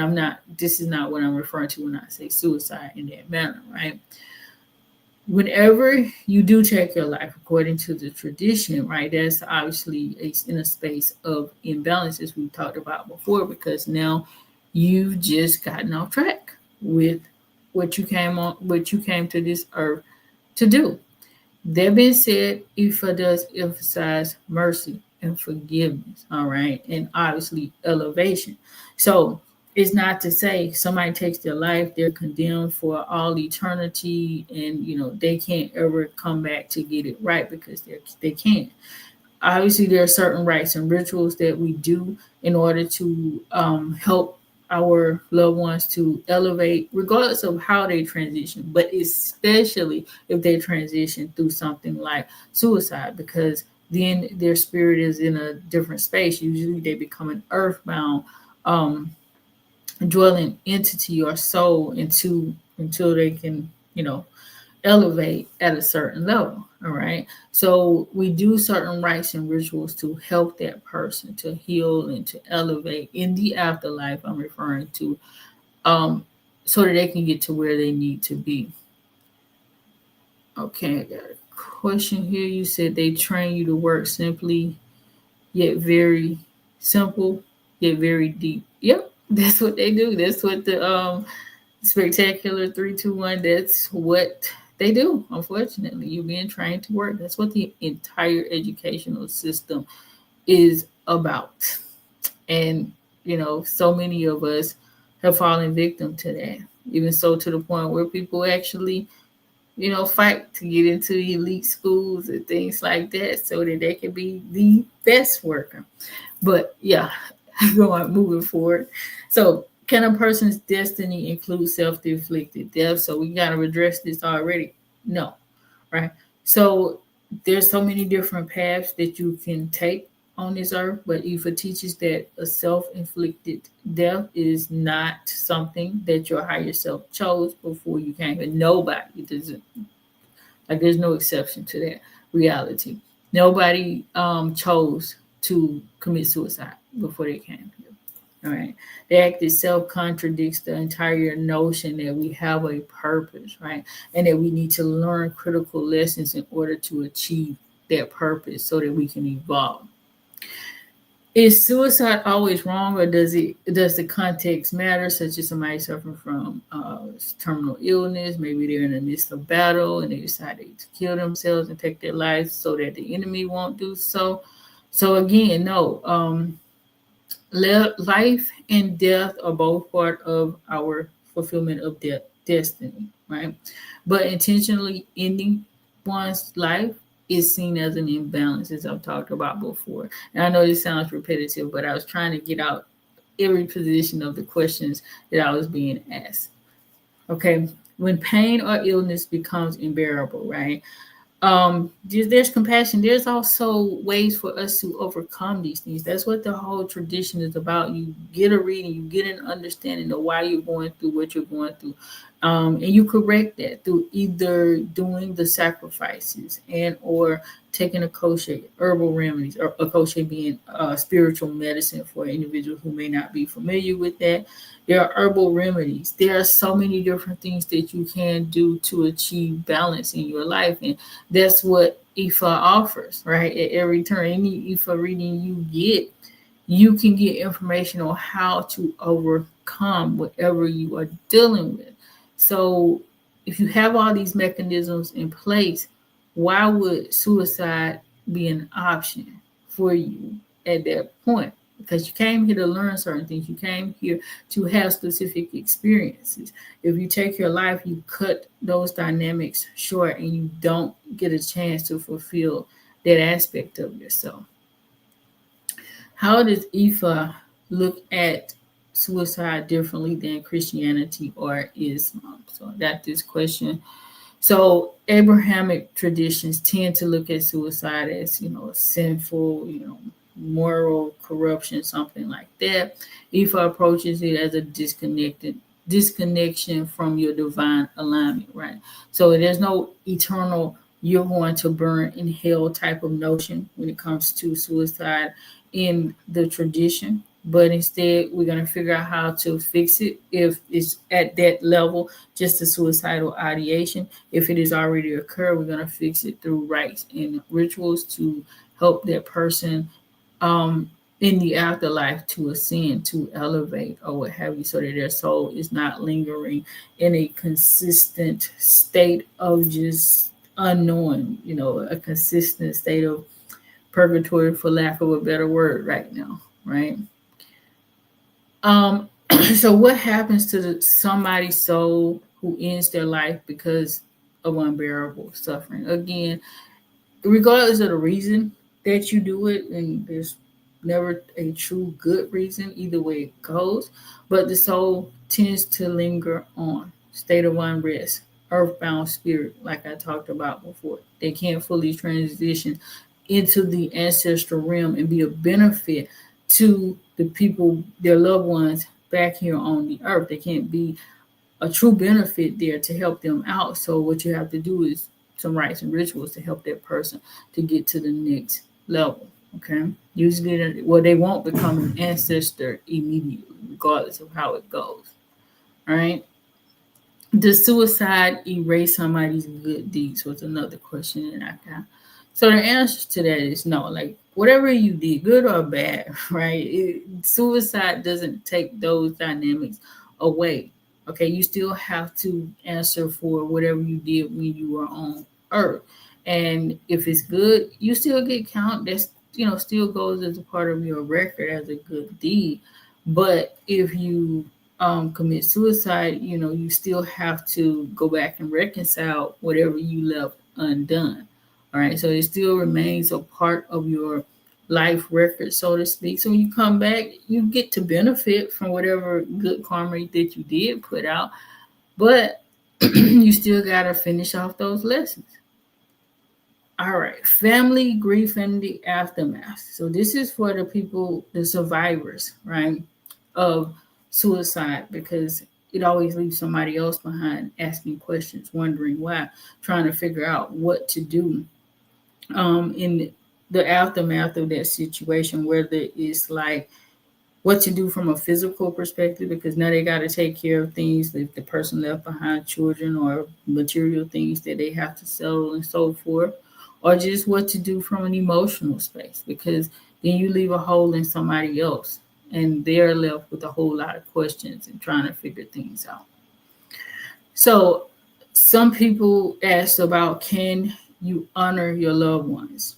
this is not what I'm referring to when I say suicide in that manner, right? Whenever you do take your life according to the tradition, right, that's obviously in a space of imbalance, as we talked about before, because now you've just gotten off track with what you came to this earth to do. That being said, Ifa does emphasize mercy and forgiveness, all right, and obviously elevation. So it's not to say somebody takes their life, they're condemned for all eternity, and they can't ever come back to get it right, because they can't. Obviously, there are certain rites and rituals that we do in order to help our loved ones to elevate, regardless of how they transition, but especially if they transition through something like suicide, because then their spirit is in a different space. Usually they become an earthbound dwelling entity or soul until they can, elevate at a certain level. All right. So we do certain rites and rituals to help that person to heal and to elevate in the afterlife, I'm referring to, so that they can get to where they need to be. Okay, I got a question here. You said they train you to work simply, yet very simple, yet very deep. Yep, that's what they do. That's what the spectacular 321, that's what they do. Unfortunately, you're being trained to work. That's what the entire educational system is about. And so many of us have fallen victim to that, even so to the point where people actually fight to get into elite schools and things like that so that they can be the best worker. But yeah, moving forward. So can a person's destiny include self-inflicted death? So we got to address this already. No, right? So there's so many different paths that you can take on this earth, but Ifa teaches that a self-inflicted death is not something that your higher self chose before you came. And nobody doesn't, like, there's no exception to that reality. Nobody chose to commit suicide before they came here. All right. The act itself contradicts the entire notion that we have a purpose, right? And that we need to learn critical lessons in order to achieve that purpose so that we can evolve. Is suicide always wrong, or does the context matter, such as somebody suffering from terminal illness? Maybe they're in the midst of battle and they decided to kill themselves and take their lives so that the enemy won't do so. So again, no. Life and death are both part of our fulfillment of destiny, right? But intentionally ending one's life is seen as an imbalance, as I've talked about before. And I know this sounds repetitive, but I was trying to get out every position of the questions that I was being asked. Okay, when pain or illness becomes unbearable, right? There's compassion. There's also ways for us to overcome these things. That's what the whole tradition is about. You get a reading, you get an understanding of why you're going through what you're going through, and you correct that through either doing the sacrifices and or taking a kosher herbal remedies, or a kosher being spiritual medicine for individuals who may not be familiar with that. There are herbal remedies. There are so many different things that you can do to achieve balance in your life, and that's what Ifa offers, right? At every turn, any Ifa reading you get, you can get information on how to overcome whatever you are dealing with. So if you have all these mechanisms in place, why would suicide be an option for you at that point? Because you came here to learn certain things. You came here to have specific experiences. If you take your life, you cut those dynamics short and you don't get a chance to fulfill that aspect of yourself. How does Ifa look at suicide differently than Christianity or Islam? So I got this question. So Abrahamic traditions tend to look at suicide as, sinful, moral corruption, something like that. Ifa approaches it as a disconnection from your divine alignment, right? So there's no eternal you're going to burn in hell type of notion when it comes to suicide in the tradition. But instead, we're going to figure out how to fix it if it's at that level, just a suicidal ideation. If it has already occurred, we're going to fix it through rites and rituals to help that person in the afterlife to ascend, to elevate, or what have you, so that their soul is not lingering in a consistent state of just unknowing, a consistent state of purgatory, for lack of a better word, right now, right? So what happens to somebody's soul who ends their life because of unbearable suffering? Again, regardless of the reason that you do it, and there's never a true good reason, either way it goes, but the soul tends to linger on, state of unrest, earthbound spirit, like I talked about before. They can't fully transition into the ancestral realm and be a benefit to the people, their loved ones back here on the earth. They can't be a true benefit there to help them out. So what you have to do is some rites and rituals to help that person to get to the next level. Okay. Usually, they won't become an ancestor immediately, regardless of how it goes. All right. Does suicide erase somebody's good deeds? Was another question that I got. So the answer to that is no. Like, whatever you did, good or bad, right? Suicide doesn't take those dynamics away. Okay, you still have to answer for whatever you did when you were on earth. And if it's good, you still get count. That's, still goes as a part of your record as a good deed. But if you commit suicide, you still have to go back and reconcile whatever you left undone. All right. So it still remains a part of your life record, so to speak. So when you come back, you get to benefit from whatever good karma that you did put out, but you still got to finish off those lessons. All right, family grief and the aftermath. So this is for the people, the survivors, right, of suicide, because it always leaves somebody else behind asking questions, wondering why, trying to figure out what to do in the aftermath of that situation, whether it's like what to do from a physical perspective, because now they got to take care of things if the person left behind children or material things that they have to settle and so forth, or just what to do from an emotional space, because then you leave a hole in somebody else and they're left with a whole lot of questions and trying to figure things out. So some people ask about, can you honor your loved ones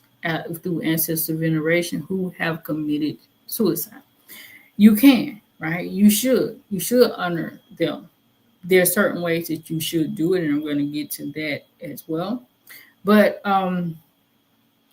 through ancestor veneration who have committed suicide? You can, right? You should honor them. There are certain ways that you should do it, and I'm going to get to that as well. But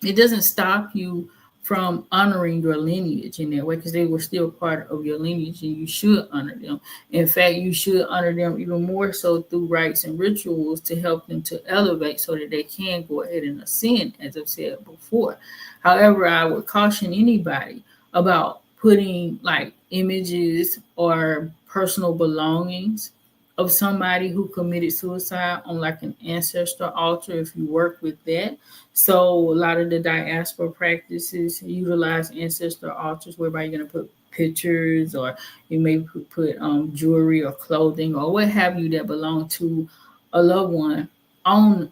it doesn't stop you from honoring your lineage in that way, because they were still part of your lineage and you should honor them. In fact, you should honor them even more so through rites and rituals to help them to elevate so that they can go ahead and ascend, as I've said before. However, I would caution anybody about putting like images or personal belongings of somebody who committed suicide on like an ancestral altar if you work with that. So a lot of the diaspora practices utilize ancestral altars whereby you're going to put pictures, or you may put jewelry or clothing or what have you that belong to a loved one on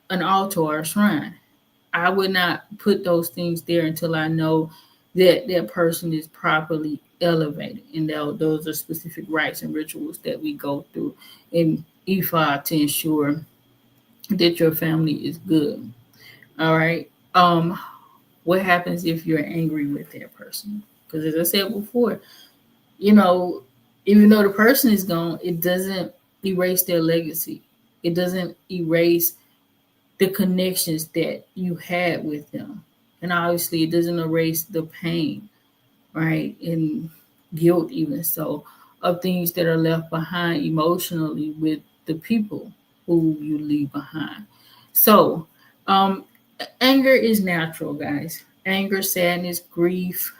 an altar or a shrine. I would not put those things there until I know that that person is properly elevated. And those are specific rites and rituals that we go through in Ifa to ensure that your family is good. All right. What happens if you're angry with that person? Because as I said before, even though the person is gone, it doesn't erase their legacy. It doesn't erase the connections that you had with them. And obviously it doesn't erase the pain, right? And guilt, even so, of things that are left behind emotionally with the people who you leave behind. So, anger is natural, guys. Anger, sadness, grief,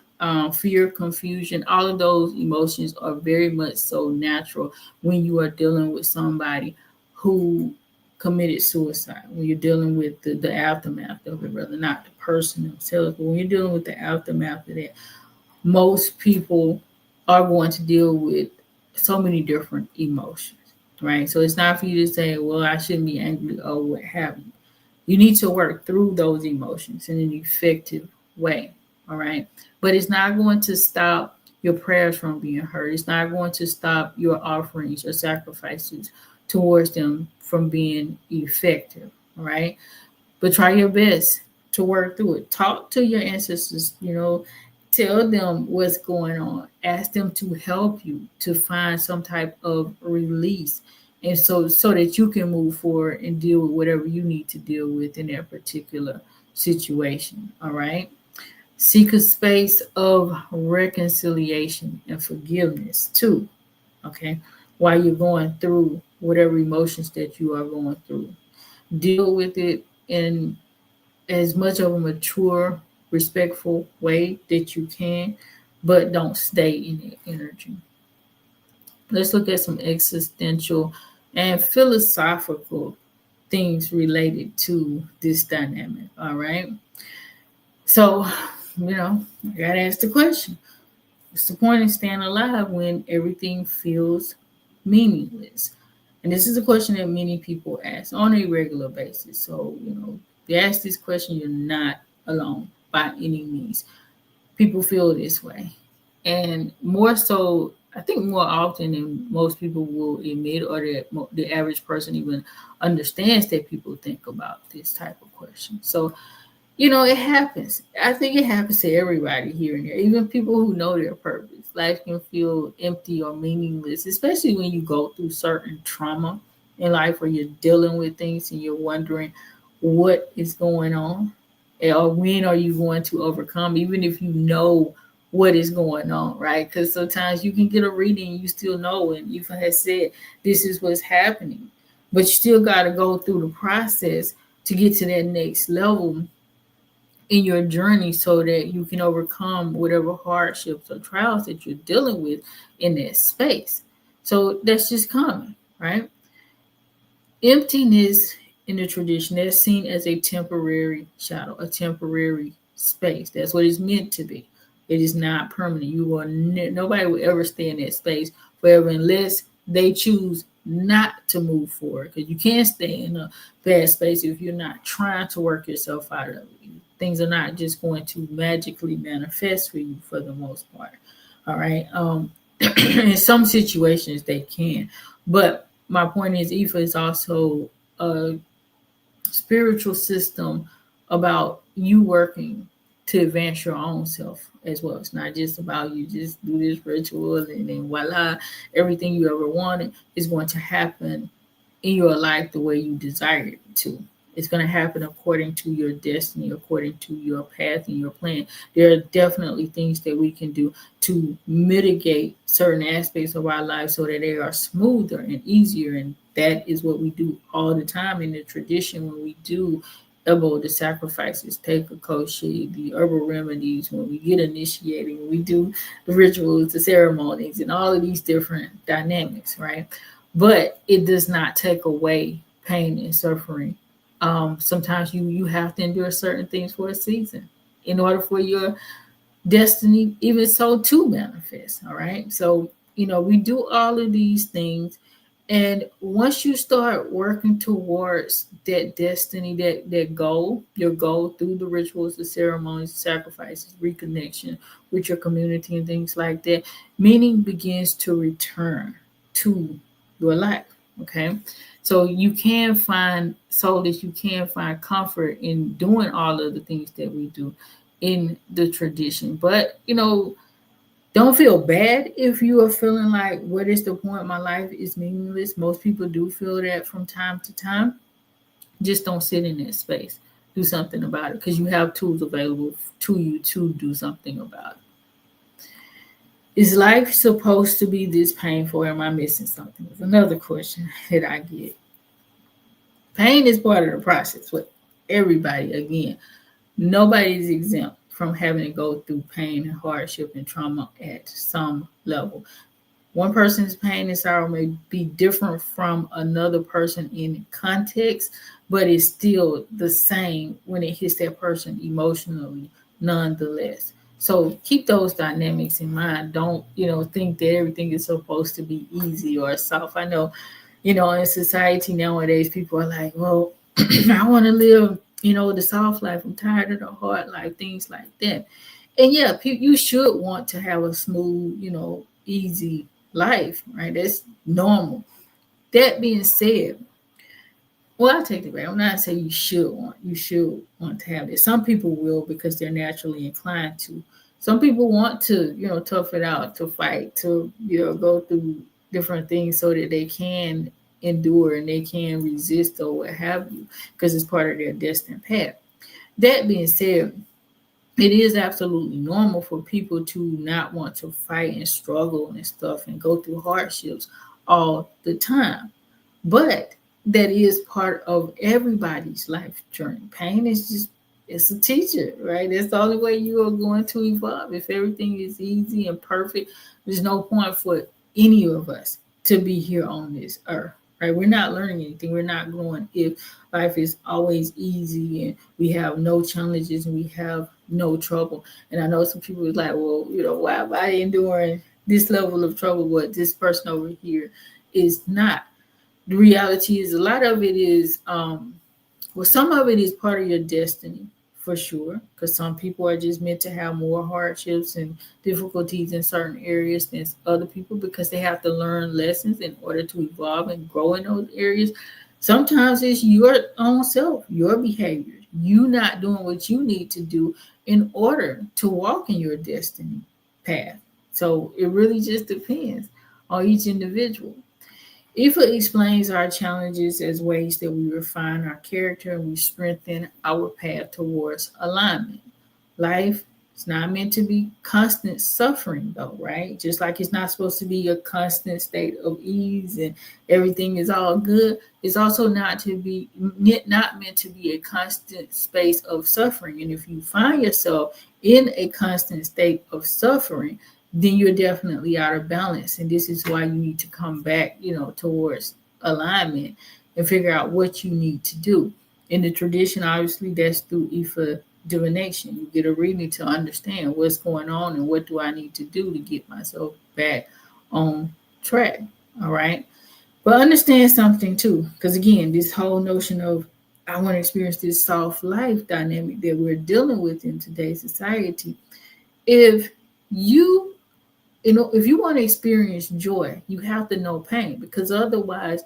fear, confusion, all of those emotions are very much so natural when you are dealing with somebody who committed suicide, when you're dealing with the aftermath of it, rather not the person themselves, but when you're dealing with the aftermath of that, most people are going to deal with so many different emotions, right? So it's not for you to say, well, I shouldn't be angry or what have you. You need to work through those emotions in an effective way, all right? But it's not going to stop your prayers from being heard. It's not going to stop your offerings, your sacrifices towards them from being effective, all right? But try your best to work through it. Talk to your ancestors, tell them what's going on. Ask them to help you to find some type of release. And so that you can move forward and deal with whatever you need to deal with in that particular situation. All right. Seek a space of reconciliation and forgiveness too. Okay. While you're going through whatever emotions that you are going through, deal with it in as much of a mature, respectful way that you can, but don't stay in that energy. Let's look at some existential and philosophical things related to this dynamic. All right. So, I got to ask the question, what's the point of staying alive when everything feels meaningless? And this is a question that many people ask on a regular basis. So, you ask this question, you're not alone by any means. People feel this way. And more so, I think more often than most people will admit, or the average person even understands that people think about this type of question. So It happens. I think it happens to everybody here and there, even people who know their purpose. Life can feel empty or meaningless, especially when you go through certain trauma in life where you're dealing with things and you're wondering what is going on or when are you going to overcome, even if you know what is going on, right? Because sometimes you can get a reading and you still know, and you have said this is what's happening, but you still got to go through the process to get to that next level in your journey so that you can overcome whatever hardships or trials that you're dealing with in that space. So that's just common, right? Emptiness in the tradition is seen as a temporary shadow, a temporary space. That's what it's meant to be. It is not permanent. You will nobody will ever stay in that space forever unless they choose not to move forward. Because you can't stay in a bad space if you're not trying to work yourself out of it. Things are not just going to magically manifest for you for the most part. All right. In some situations they can, but my point is, Ifa is also a spiritual system about you working to advance your own self as well. It's not just about you just do this ritual and then voila, everything you ever wanted is going to happen in your life the way you desire it to. It's going to happen according to your destiny, according to your path and your plan. There are definitely things that we can do to mitigate certain aspects of our life so that they are smoother and easier. And that is what we do all the time in the tradition when we do about the sacrifices, take a kosher, the herbal remedies, when we get initiated, when we do the rituals, the ceremonies, and all of these different dynamics, right? But it does not take away pain and suffering. Sometimes you have to endure certain things for a season in order for your destiny even so to manifest. All right, so we do all of these things, and once you start working towards that destiny, that goal, your goal through the rituals, the ceremonies, the sacrifices, reconnection with your community and things like that, meaning begins to return to your life. Okay, so you can find solace, you can find comfort in doing all of the things that we do in the tradition. But don't feel bad if you are feeling like, what is the point? My life is meaningless. Most people do feel that from time to time. Just don't sit in that space. Do something about it, because you have tools available to you to do something about it. Is life supposed to be this painful? Or am I missing something? That's another question that I get. Pain is part of the process with everybody. Again, nobody is exempt from having to go through pain and hardship and trauma at some level. One person's pain and sorrow may be different from another person in context, but it's still the same when it hits that person emotionally, nonetheless. So keep those dynamics in mind. Don't, think that everything is supposed to be easy or soft. I know, in society nowadays, people are like, well, I want to live, the soft life. I'm tired of the hard life, things like that. And yeah, you should want to have a smooth, easy life, right? That's normal. That being said, well, I'll take it back. I'm not saying you should want to have it. Some people will because they're naturally inclined to. Some people want to, tough it out, to fight, to, go through different things so that they can endure and they can resist or what have you, because it's part of their destined path. That being said, it is absolutely normal for people to not want to fight and struggle and stuff and go through hardships all the time. But that is part of everybody's life journey. Pain is just, it's a teacher, right? That's the only way you are going to evolve. If everything is easy and perfect, there's no point for any of us to be here on this earth, right? We're not learning anything. We're not growing if life is always easy and we have no challenges and we have no trouble. And I know some people is like, well, why am I enduring this level of trouble, but this person over here is not? The reality is a lot of it is, some of it is part of your destiny for sure, because some people are just meant to have more hardships and difficulties in certain areas than other people because they have to learn lessons in order to evolve and grow in those areas. Sometimes it's your own self, your behaviors, you not doing what you need to do in order to walk in your destiny path. So it really just depends on each individual. IFA explains our challenges as ways that we refine our character and we strengthen our path towards alignment. Life is not meant to be constant suffering, though, right? Just like it's not supposed to be a constant state of ease and everything is all good. It's also not meant to be a constant space of suffering. And if you find yourself in a constant state of suffering, then you're definitely out of balance. And this is why you need to come back, towards alignment and figure out what you need to do. In the tradition, obviously, that's through Ifa divination. You get a reading to understand what's going on and what do I need to do to get myself back on track. All right. But understand something too, because again, this whole notion of I want to experience this soft life dynamic that we're dealing with in today's society. If you want to experience joy, you have to know pain, because otherwise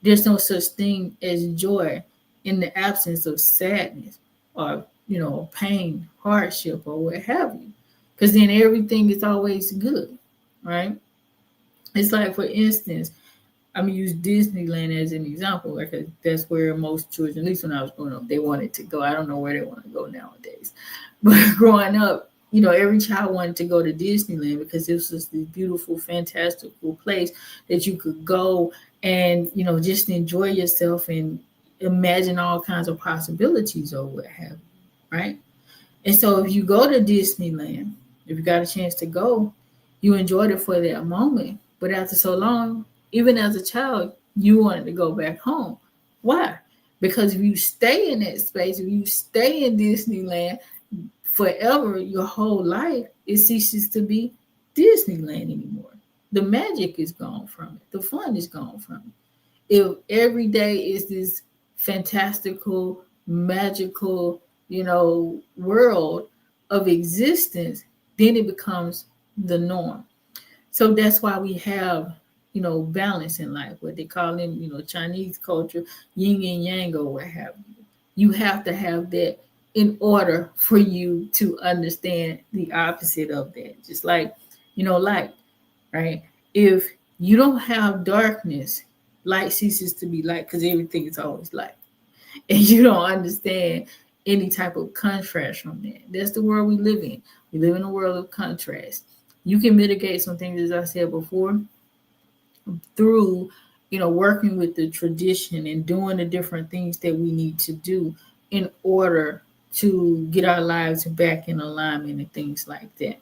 there's no such thing as joy in the absence of sadness or, pain, hardship, or what have you. Because then everything is always good, right? It's like, for instance, I'm going to use Disneyland as an example, because that's where most children, at least when I was growing up, they wanted to go. I don't know where they want to go nowadays. But growing up, every child wanted to go to Disneyland because this was this beautiful, fantastical place that you could go and, just enjoy yourself and imagine all kinds of possibilities or what have you, right? And so if you go to Disneyland, if you got a chance to go, you enjoyed it for that moment. But after so long, even as a child, you wanted to go back home. Why? Because if you stay in that space, if you stay in Disneyland, forever, your whole life, it ceases to be Disneyland anymore. The magic is gone from it. The fun is gone from it. If every day is this fantastical, magical, world of existence, then it becomes the norm. So that's why we have, balance in life, what they call in, Chinese culture, yin and yang or what have you. You have to have that in order for you to understand the opposite of that. Just like, light, right? If you don't have darkness, light ceases to be light because everything is always light. And you don't understand any type of contrast from that. That's the world we live in. We live in a world of contrast. You can mitigate some things, as I said before, through, working with the tradition and doing the different things that we need to do in order to get our lives back in alignment and things like that.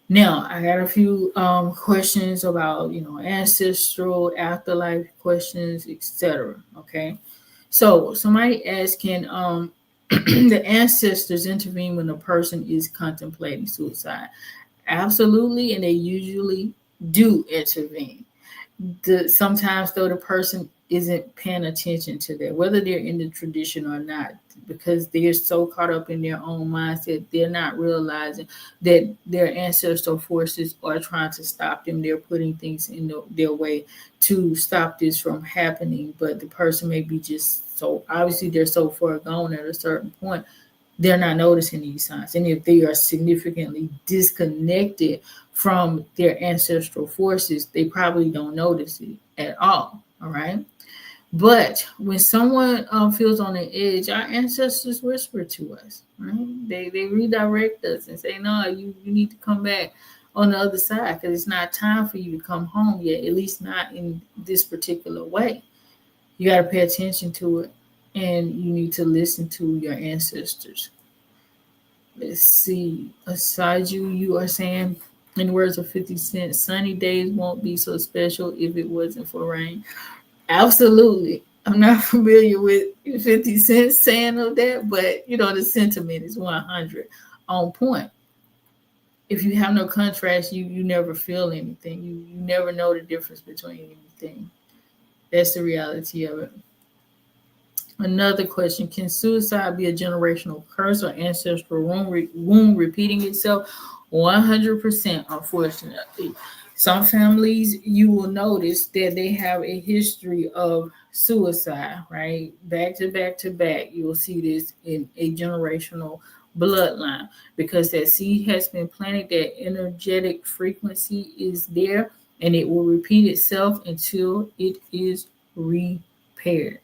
Now, I got a few questions about, ancestral, afterlife questions, etc. Okay. So somebody asked, can the ancestors intervene when a person is contemplating suicide? Absolutely, and they usually do intervene. Sometimes, though, the person isn't paying attention to that, whether they're in the tradition or not, because they're so caught up in their own mindset, they're not realizing that their ancestral forces are trying to stop them. They're putting things in their way to stop this from happening, but the person may be just so, obviously they're so far gone at a certain point, they're not noticing these signs. And if they are significantly disconnected from their ancestral forces, they probably don't notice it at all. All right. But when someone feels on the edge, our ancestors whisper to us, right? They redirect us and say, no, you need to come back on the other side because it's not time for you to come home yet, at least not in this particular way. You got to pay attention to it, and you need to listen to your ancestors. Let's see. Aside you are saying, in the words of 50 Cent, sunny days won't be so special if it wasn't for rain. Absolutely. I'm not familiar with 50 Cent saying of that, but the sentiment is 100 on point. If you have no contrast, you never feel anything. You never know the difference between anything. That's the reality of it. Another question, can suicide be a generational curse or ancestral wound repeating itself? 100%, unfortunately. Some families, you will notice that they have a history of suicide, right? Back to back to back. You will see this in a generational bloodline because that seed has been planted, that energetic frequency is there, and it will repeat itself until it is repaired.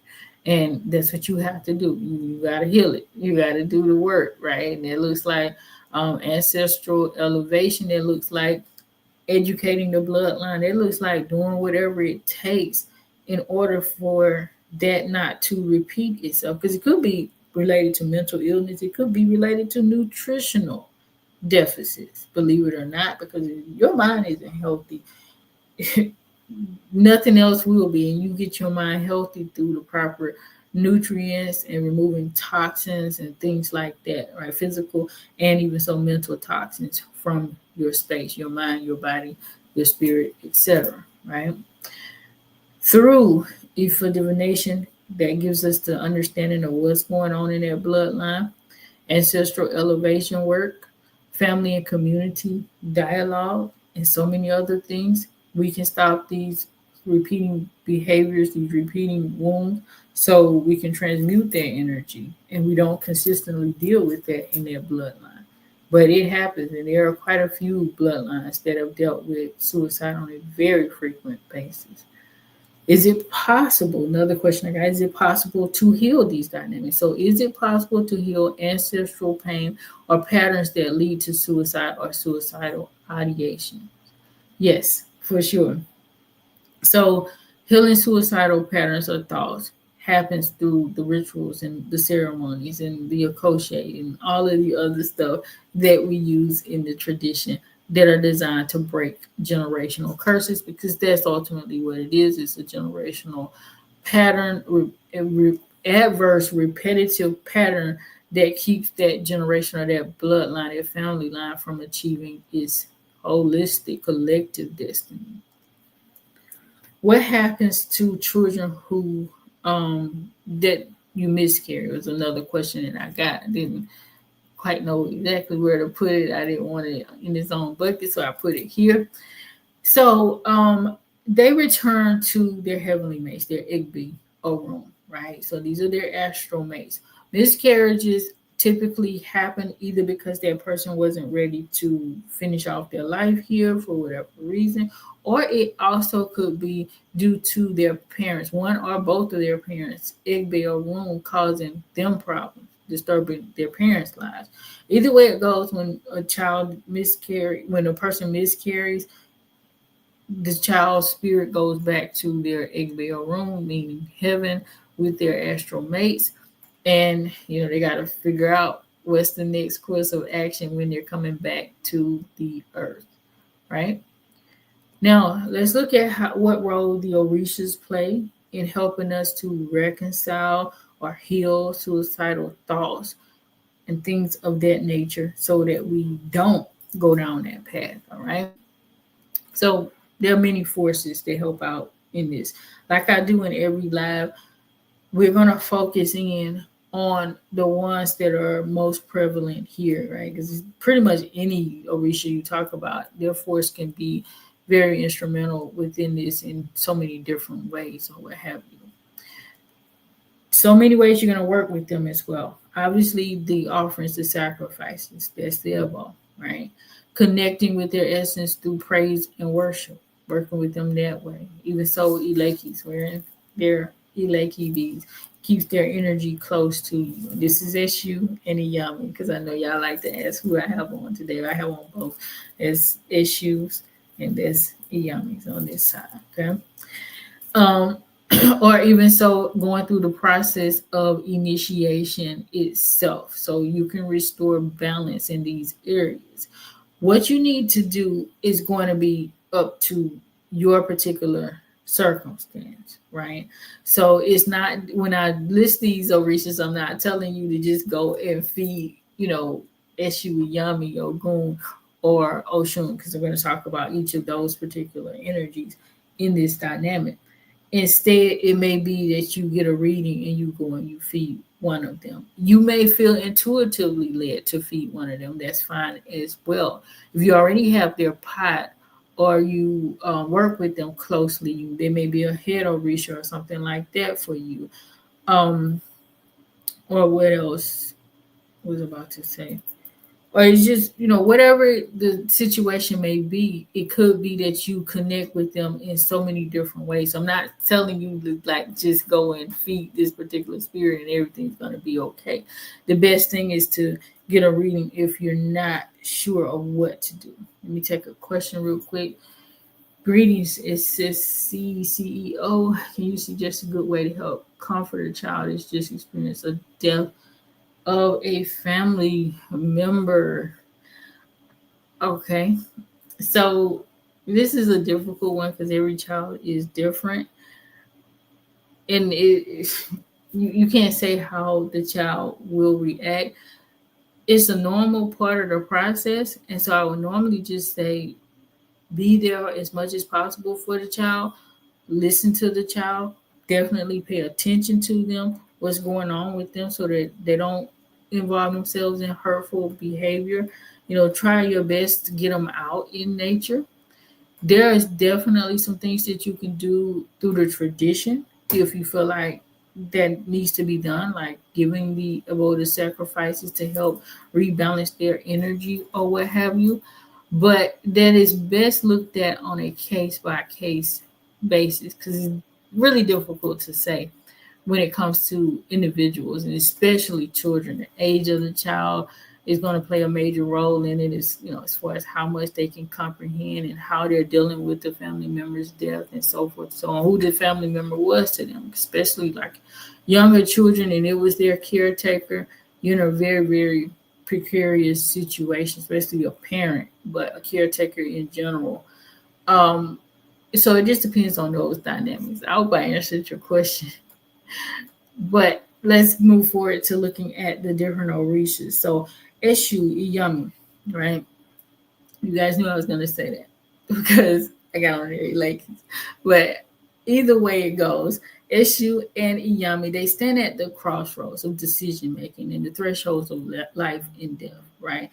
And that's what you have to do. You got to heal it. You got to do the work, right? And it looks like ancestral elevation. It looks like educating the bloodline. It looks like doing whatever it takes in order for that not to repeat itself. Because it could be related to mental illness, it could be related to nutritional deficits, believe it or not, because if your mind isn't healthy, nothing else will be. And you get your mind healthy through the proper nutrients and removing toxins and things like that, right? Physical and even some mental toxins from your space, your mind, your body, your spirit, etc. Right? Through Ifa divination, that gives us the understanding of what's going on in that bloodline, ancestral elevation work, family and community dialogue, and so many other things. We can stop these repeating behaviors, these repeating wounds, so we can transmute that energy and we don't consistently deal with that in their bloodline. But it happens, and there are quite a few bloodlines that have dealt with suicide on a very frequent basis. Is it possible? Another question I got, is it possible to heal these dynamics? So, is it possible to heal ancestral pain or patterns that lead to suicide or suicidal ideation? Yes, for sure. So, healing suicidal patterns or thoughts happens through the rituals and the ceremonies and the crochet and all of the other stuff that we use in the tradition that are designed to break generational curses, because that's ultimately what it is. It's a generational pattern, adverse, repetitive pattern that keeps that generation or that bloodline, that family line from achieving its holistic collective destiny. What happens to children who that you miscarry was another question that I got. I didn't quite know exactly where to put it. I didn't want it in its own bucket, so I put it here. So they return to their heavenly mates, their Igby Orun, right? So these are their astral mates. Miscarriages typically happen either because that person wasn't ready to finish off their life here for whatever reason, or it also could be due to their parents, one or both of their parents, Igby Orun, causing them problems, disturbing their parents' lives. Either way it goes, when a child miscarries, when a person miscarries, the child's spirit goes back to their Eggbell room, meaning heaven, with their astral mates. And, they got to figure out what's the next course of action when they're coming back to the earth, right? Now, let's look at what role the Orishas play in helping us to reconcile or heal suicidal thoughts and things of that nature so that we don't go down that path, all right? So there are many forces that help out in this. Like I do in every live, we're going to focus in on the ones that are most prevalent here, right? Because pretty much any Orisha you talk about, their force can be very instrumental within this in so many different ways or what have you. So many ways you're going to work with them as well. Obviously, the offerings, the sacrifices, that's the elbow, right? Connecting with their essence through praise and worship, working with them that way. Even so, Ilekis, wearing their Ileki beads keeps their energy close to you. This is Eshu and Iyami, because I know y'all like to ask who I have on today. I have on both. There's Eshu's and there's Iyami's on this side, okay? Or even so, going through the process of initiation itself, so you can restore balance in these areas. What you need to do is going to be up to your particular circumstance, right? So it's not, when I list these orishas, I'm not telling you to just go and feed, Eshu, Yami, Ogun, or Oshun, because we're going to talk about each of those particular energies in this dynamic. Instead, it may be that you get a reading and you go and you feed one of them. You may feel intuitively led to feed one of them. That's fine as well. If you already have their pot or you work with them closely. They may be a head orisha or something like that for you. Or what else was I about to say? Or it's just, whatever the situation may be, it could be that you connect with them in so many different ways. I'm not telling you to like just go and feed this particular spirit and everything's going to be okay. The best thing is to get a reading if you're not sure of what to do. Let me take a question real quick. Greetings, it says CEO. Can you suggest a good way to help comfort a child that's just experienced a death of a family member? Okay, so this is a difficult one because every child is different, and you can't say how the child will react. It's a normal part of the process, and so I would normally just say be there as much as possible for the child. Listen to the child. Definitely pay attention to them, what's going on with them, so that they don't involve themselves in hurtful behavior. Try your best to get them out in nature. There is definitely some things that you can do through the tradition if you feel like that needs to be done, like giving the avoided sacrifices to help rebalance their energy or what have you. But that is best looked at on a case by case basis because it's really difficult to say when it comes to individuals and especially children. The age of the child is going to play a major role in it, as far as how much they can comprehend and how they're dealing with the family member's death and so forth, so on, who the family member was to them, especially like younger children and it was their caretaker. Very, very precarious situation, especially a parent, but a caretaker in general. So it just depends on those dynamics. I hope I answered your question. But let's move forward to looking at the different orishas. So Eshu Iyami, right? You guys knew I was going to say that because I got on there like, but either way it goes, Eshu and Iyami, they stand at the crossroads of decision making and the thresholds of life and death, right?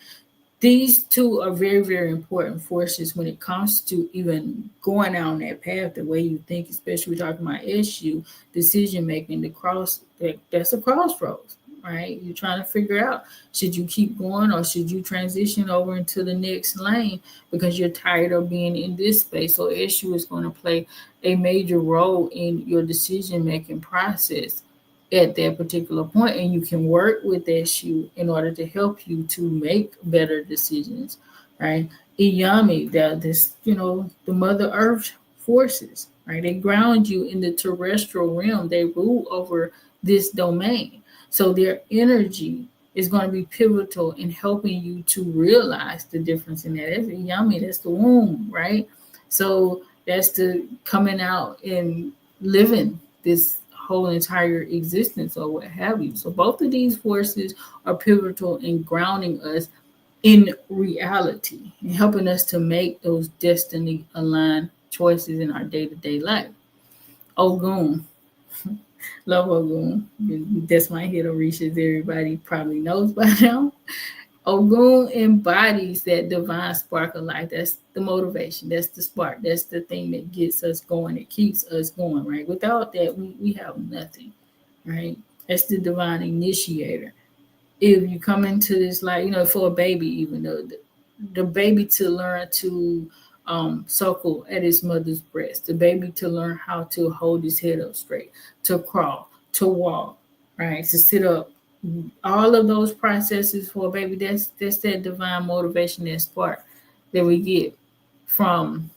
These two are very, very important forces when it comes to even going down that path the way you think, especially we're talking about issue, decision making, that's a crossroads, right? You're trying to figure out, should you keep going or should you transition over into the next lane because you're tired of being in this space? So issue is going to play a major role in your decision making process at that particular point, and you can work with that issue in order to help you to make better decisions, right? Iyami, the Mother Earth forces, right? They ground you in the terrestrial realm. They rule over this domain. So their energy is going to be pivotal in helping you to realize the difference in that. That's Iyami, that's the womb, right? So that's the coming out and living this whole entire existence or what have you. So both of these forces are pivotal in grounding us in reality and helping us to make those destiny aligned choices in our day-to-day life. Ogun. Love Ogun. That's my hit Orishas everybody probably knows by now. Ogun embodies that divine spark of life. That's the motivation. That's the spark. That's the thing that gets us going. It keeps us going, right? Without that, we have nothing, right? That's the divine initiator. If you come into this life, for a baby, even though the baby to learn to suckle at his mother's breast, the baby to learn how to hold his head up straight, to crawl, to walk, right? To sit up, all of those processes for a baby, that's that divine motivation, that spark that we get from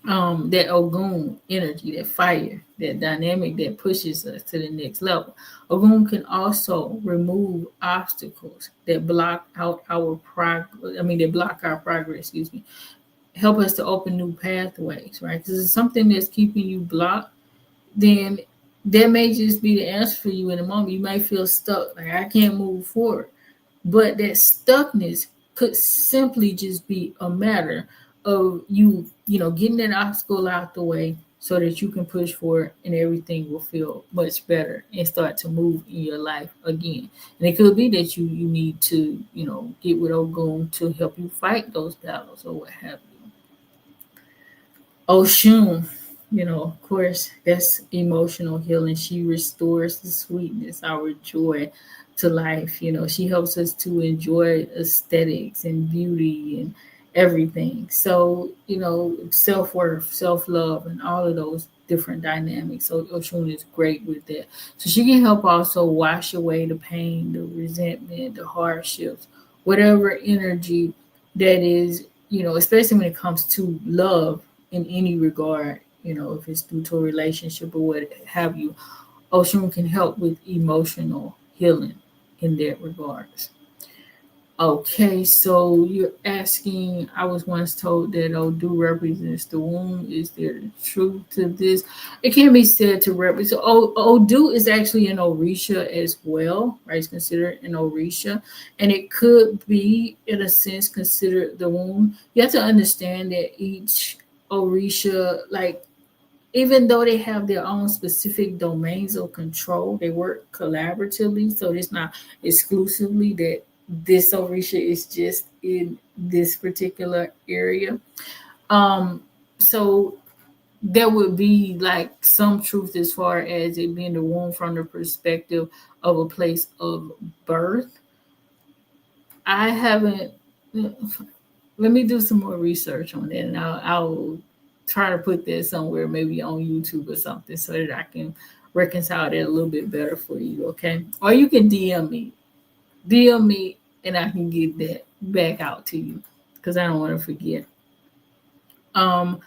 that Ogun energy, that fire, that dynamic that pushes us to the next level. Ogun can also remove obstacles that block out our progress. They block our progress, excuse me. Help us to open new pathways, right? Because it's something that's keeping you blocked, then that may just be the answer for you in a moment. You might feel stuck, like I can't move forward. But that stuckness could simply just be a matter of you getting that obstacle out the way so that you can push forward and everything will feel much better and start to move in your life again. And it could be that you need to, get with Ogun to help you fight those battles or what have you. Oshun, of course, that's emotional healing. She restores the sweetness, our joy to life. She helps us to enjoy aesthetics and beauty and everything. So, self worth, self love, and all of those different dynamics. So, Oshun is great with that. So, she can help also wash away the pain, the resentment, the hardships, whatever energy that is, especially when it comes to love in any regard, if it's due to a relationship or what have you. Oshun can help with emotional healing in that regards. Okay, so you're asking, I was once told that Odu represents the womb. Is there truth to this? It can be said to represent. Odu is actually an Orisha as well, right? It's considered an Orisha. And it could be, in a sense, considered the womb. You have to understand that each Orisha, like, even though they have their own specific domains of control, they work collaboratively. So it's not exclusively that this Orisha is just in this particular area. So there would be like some truth as far as it being the womb from the perspective of a place of birth. I haven't. Let me do some more research on that, and I'll try to put that somewhere, maybe on YouTube or something, so that I can reconcile that a little bit better for you. Okay, or you can DM me, and I can get that back out to you because I don't want to forget. Um,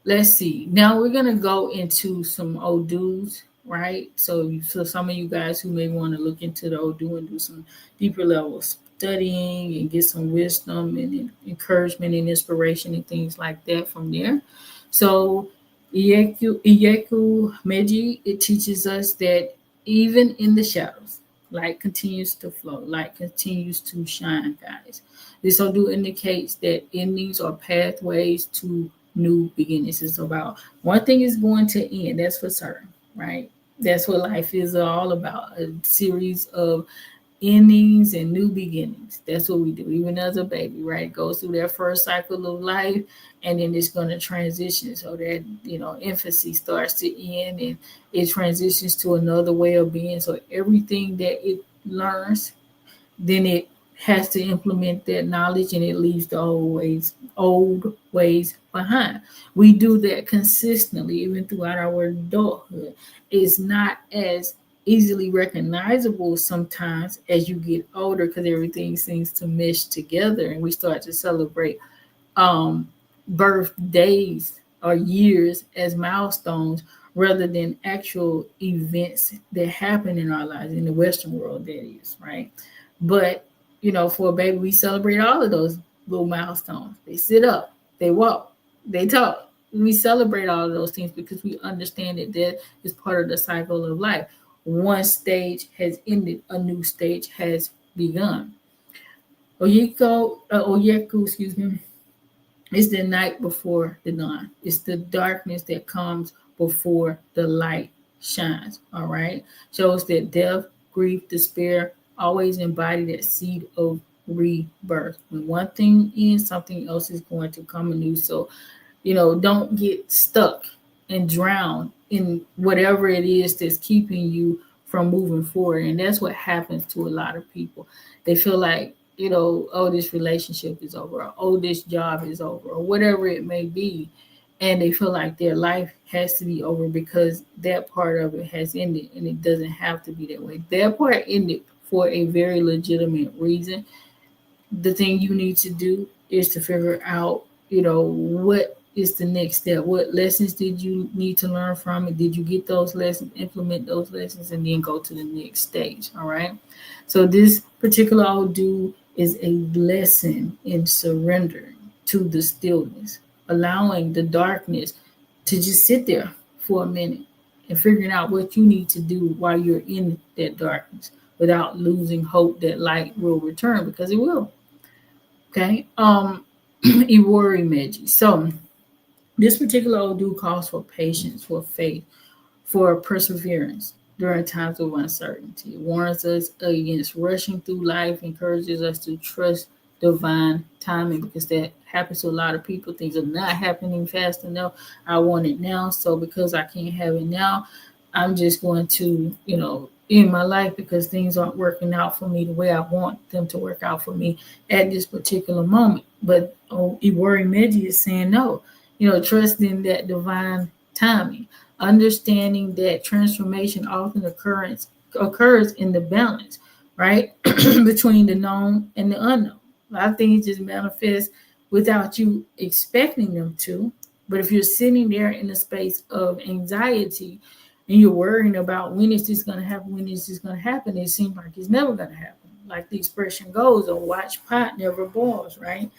let's see. Now we're gonna go into some Odus, right? So some of you guys who may want to look into the Odu and do some deeper level studying and get some wisdom and encouragement and inspiration and things like that from there. So Iyeku Meji, it teaches us that even in the shadows, light continues to flow, light continues to shine, guys. This Odu indicates that endings are pathways to new beginnings. It's about one thing is going to end, that's for certain, right? That's what life is all about, a series of endings and new beginnings. That's what we do, even as a baby, right? It goes through that first cycle of life, and then it's going to transition. So that, infancy starts to end and it transitions to another way of being. So everything that it learns, then it has to implement that knowledge, and it leaves the old ways behind. We do that consistently even throughout our adulthood. It's not as easily recognizable sometimes as you get older because everything seems to mesh together and we start to celebrate um, birthdays or years as milestones rather than actual events that happen in our lives in the Western world, that is, right? But, for a baby, we celebrate all of those little milestones. They sit up, they walk, they talk. We celebrate all of those things because we understand that that is part of the cycle of life. One stage has ended, a new stage has begun. Oyeku, excuse me, it's the night before the dawn. It's the darkness that comes before the light shines. All right. Shows that death, grief, despair always embody that seed of rebirth. When one thing ends, something else is going to come anew. So, don't get stuck and drown in whatever it is that's keeping you from moving forward. And that's what happens to a lot of people. They feel like, oh, this relationship is over, or oh, this job is over, or whatever it may be. And they feel like their life has to be over because that part of it has ended, and it doesn't have to be that way. That part ended for a very legitimate reason. The thing you need to do is to figure out, what is the next step? What lessons did you need to learn from it? Did you get those lessons, implement those lessons, and then go to the next stage? All right. So this particular Odu is a lesson in surrendering to the stillness, allowing the darkness to just sit there for a minute and figuring out what you need to do while you're in that darkness without losing hope that light will return, because it will. Okay. Iwori Meji. So this particular Odu calls for patience, for faith, for perseverance during times of uncertainty. It warns us against rushing through life, encourages us to trust divine timing, because that happens to a lot of people. Things are not happening fast enough. I want it now. So because I can't have it now, I'm just going to, end my life because things aren't working out for me the way I want them to work out for me at this particular moment. But Iwari Meji is saying no, trust in that divine timing, understanding that transformation often occurs in the balance, right? Between the known and the unknown. A lot of things just manifest without you expecting them to. But if you're sitting there in a space of anxiety and you're worrying about when is this going to happen, when is this going to happen, it seems like it's never going to happen. Like the expression goes, a watch pot never boils, right?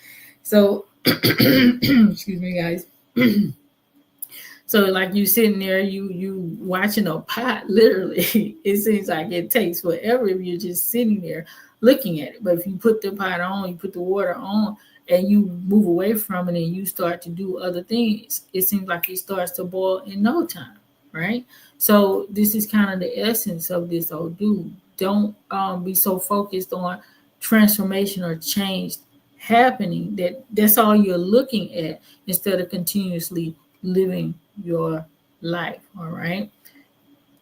So, excuse me, guys. So like you sitting there, you watching a pot, literally. It seems like it takes forever if you're just sitting there looking at it. But if you put the pot on, you put the water on, and you move away from it and you start to do other things, it seems like it starts to boil in no time, right? So this is kind of the essence of this Odu. Don't be so focused on transformation or change happening that's all you're looking at, instead of continuously living your life. All right.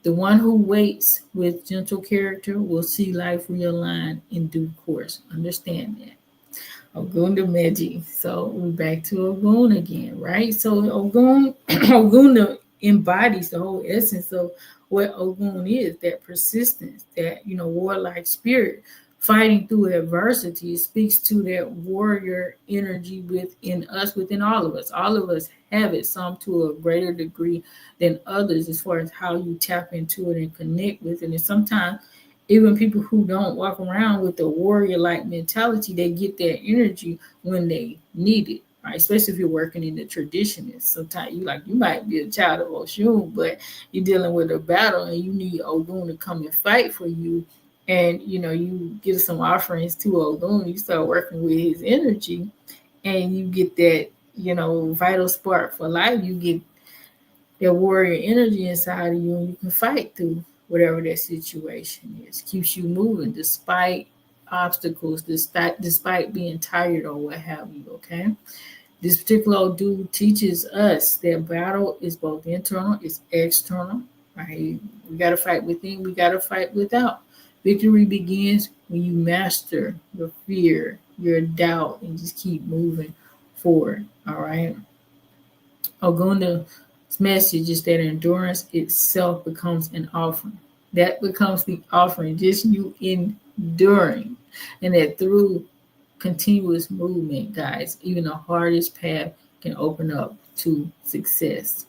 The one who waits with gentle character will see life realign in due course. Understand that. Ogun to Meji. So we're back to Ogun again, right? So Ogun, Ogun embodies the whole essence of what Ogun is, that persistence, that, warlike spirit, fighting through adversity. It speaks to that warrior energy within us, within all of us. All of us have it, some to a greater degree than others, as far as how you tap into it and connect with it. And sometimes even people who don't walk around with the warrior-like mentality, they get that energy when they need it, right? Especially if you're working in the traditionist. Sometimes you might be a child of Oshun, but you're dealing with a battle and you need Ogun to come and fight for you. And, you give some offerings to Ogun, you start working with his energy, and you get that, vital spark for life. You get that warrior energy inside of you, and you can fight through whatever that situation is. Keeps you moving despite obstacles, despite being tired or what have you. Okay. This particular dude teaches us that battle is both internal, it's external. Right? We gotta fight within, we gotta fight without. Victory begins when you master your fear, your doubt, and just keep moving forward. All right. Ogunda's message is that endurance itself becomes an offering. That becomes the offering, just you enduring. And that through continuous movement, guys, even the hardest path can open up to success.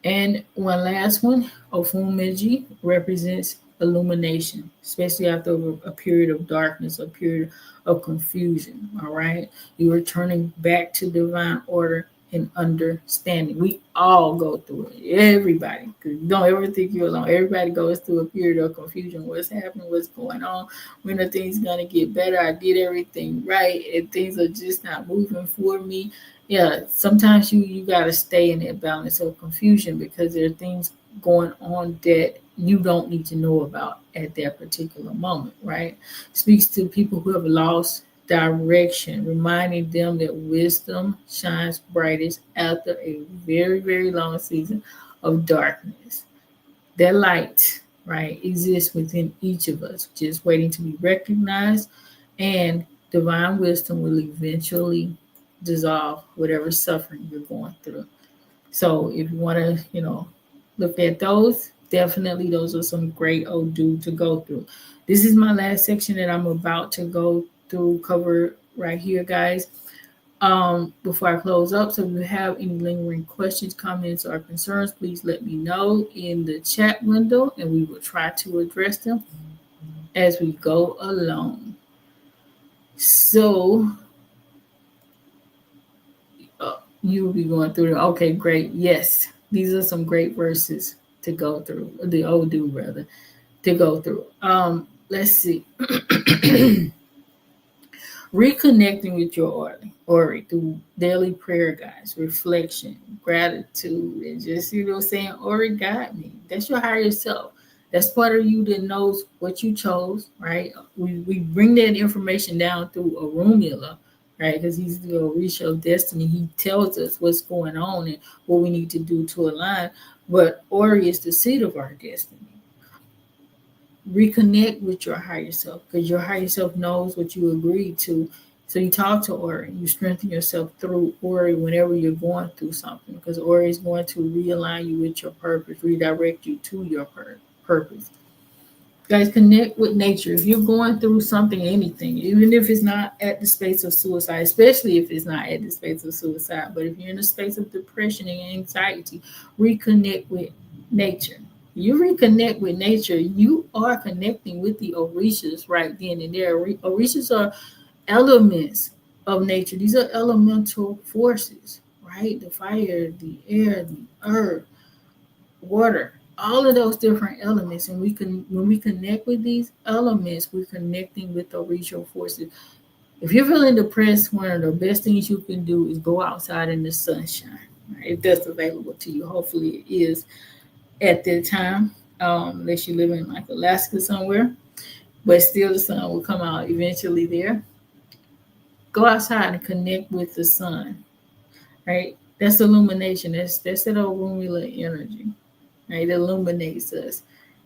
And one last one, Ofunmeji represents illumination, especially after a period of darkness, a period of confusion. All right. You are turning back to divine order and understanding. We all go through it. Everybody. Because you don't ever think you're alone. Everybody goes through a period of confusion. What's happening? What's going on? When are things going to get better? I did everything right, and things are just not moving for me. Yeah, sometimes you got to stay in that balance of confusion, because there are things going on that you don't need to know about at that particular moment, right? Speaks to people who have lost direction, reminding them that wisdom shines brightest after a very, very long season of darkness. That light, right, exists within each of us, just waiting to be recognized, and divine wisdom will eventually dissolve whatever suffering you're going through. So if you want to, look at those, definitely those are some great Odu to go through. This is my last section that I'm about to go through, cover right here, guys. Before I close up, so if you have any lingering questions, comments, or concerns, please let me know in the chat window, and we will try to address them as we go along. So you will be going through it. Okay, great. Yes, these are some great verses to go through, the Odu rather, to go through. Let's see. Reconnecting with your Ori through daily prayer, guys, reflection, gratitude, and just, saying, Ori got me. That's your higher self. That's part of you that knows what you chose, right? We bring that information down through a Rumula, right? Because he's the Orisha of destiny. He tells us what's going on and what we need to do to align. But Ori is the seed of our destiny. Reconnect with your higher self because your higher self knows what you agreed to. So you talk to Ori, you strengthen yourself through Ori whenever you're going through something because Ori is going to realign you with your purpose, redirect you to your purpose. Guys, connect with nature. If you're going through something, anything, even if it's not at the space of suicide, especially if it's not at the space of suicide, but if you're in a space of depression and anxiety, reconnect with nature. You reconnect with nature, you are connecting with the orishas right then and there. Orishas are elements of nature. These are elemental forces, right? The fire, the air, the earth, water, all of those different elements. And we can, when we connect with these elements, we're connecting with the original forces. If you're feeling depressed, one of the best things you can do is go outside in the sunshine, right? If that's available to you. Hopefully it is at that time, unless you live in like Alaska somewhere, but still the sun will come out eventually there. Go outside and connect with the sun, right? That's illumination. That's that old Rumula energy, right? It illuminates us,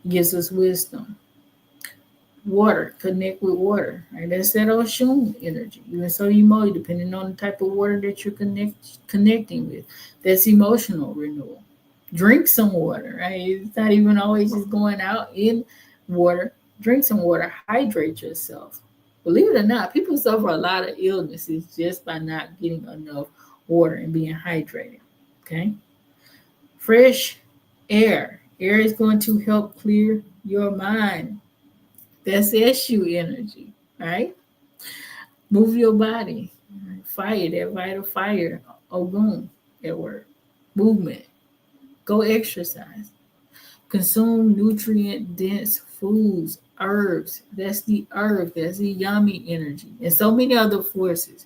gives us wisdom. Water, connect with water, right? That's that ocean energy. Even so, depending on the type of water that you're connecting with, that's emotional renewal. Drink some water, right? It's not even always just going out in water. Drink some water, hydrate yourself. Believe it or not, people suffer a lot of illnesses just by not getting enough water and being hydrated. Okay. Fresh air. Air is going to help clear your mind. That's SU energy, right? Move your body. Fire, that vital fire. Ogun at work. Movement. Go exercise. Consume nutrient dense foods, herbs. That's the herb. That's the yummy energy. And so many other forces.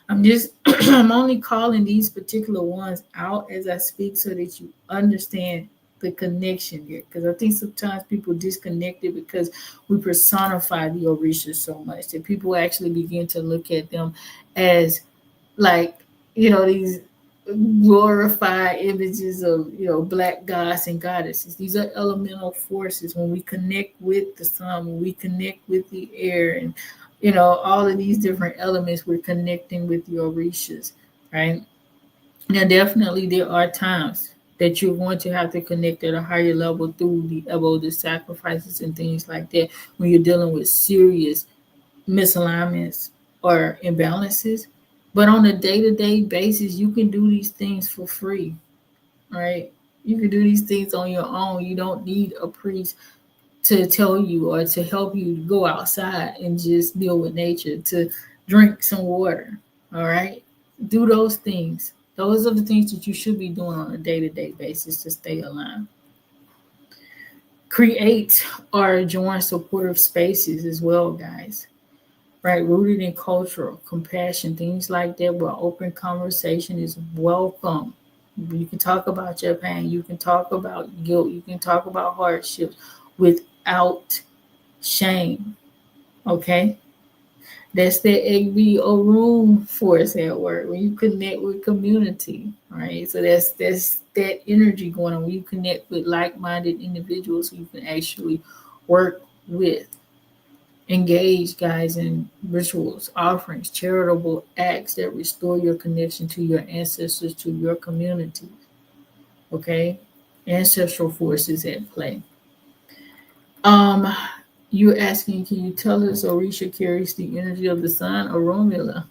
I'm just I'm only calling these particular ones out as I speak so that you understand the connection here. Because I think sometimes people disconnect it because we personify the Orishas so much that people actually begin to look at them as like, these glorified images of, black gods and goddesses. These are elemental forces. When we connect with the sun, when we connect with the air and all of these different elements, we're connecting with the orishas, right? Now, definitely there are times that you're going to have to connect at a higher level through the the sacrifices and things like that when you're dealing with serious misalignments or imbalances. But on a day-to-day basis, you can do these things for free, right? You can do these things on your own. You don't need a priest to tell you or to help you to go outside and just deal with nature, to drink some water. All right. Do those things. Those are the things that you should be doing on a day-to-day basis to stay aligned. Create or join supportive spaces as well, guys. Right, rooted in cultural compassion, things like that, where open conversation is welcome. You can talk about your pain, you can talk about guilt, you can talk about hardships without shame. Okay, that's the Egbe room force at work when you connect with community. Right, so that's that energy going on when you connect with like-minded individuals who you can actually work with. Engage, guys, in rituals, offerings, charitable acts that restore your connection to your ancestors, to your community. Okay, ancestral forces at play. Um, you're asking, can you tell us Orisha carries the energy of the sun or Romula?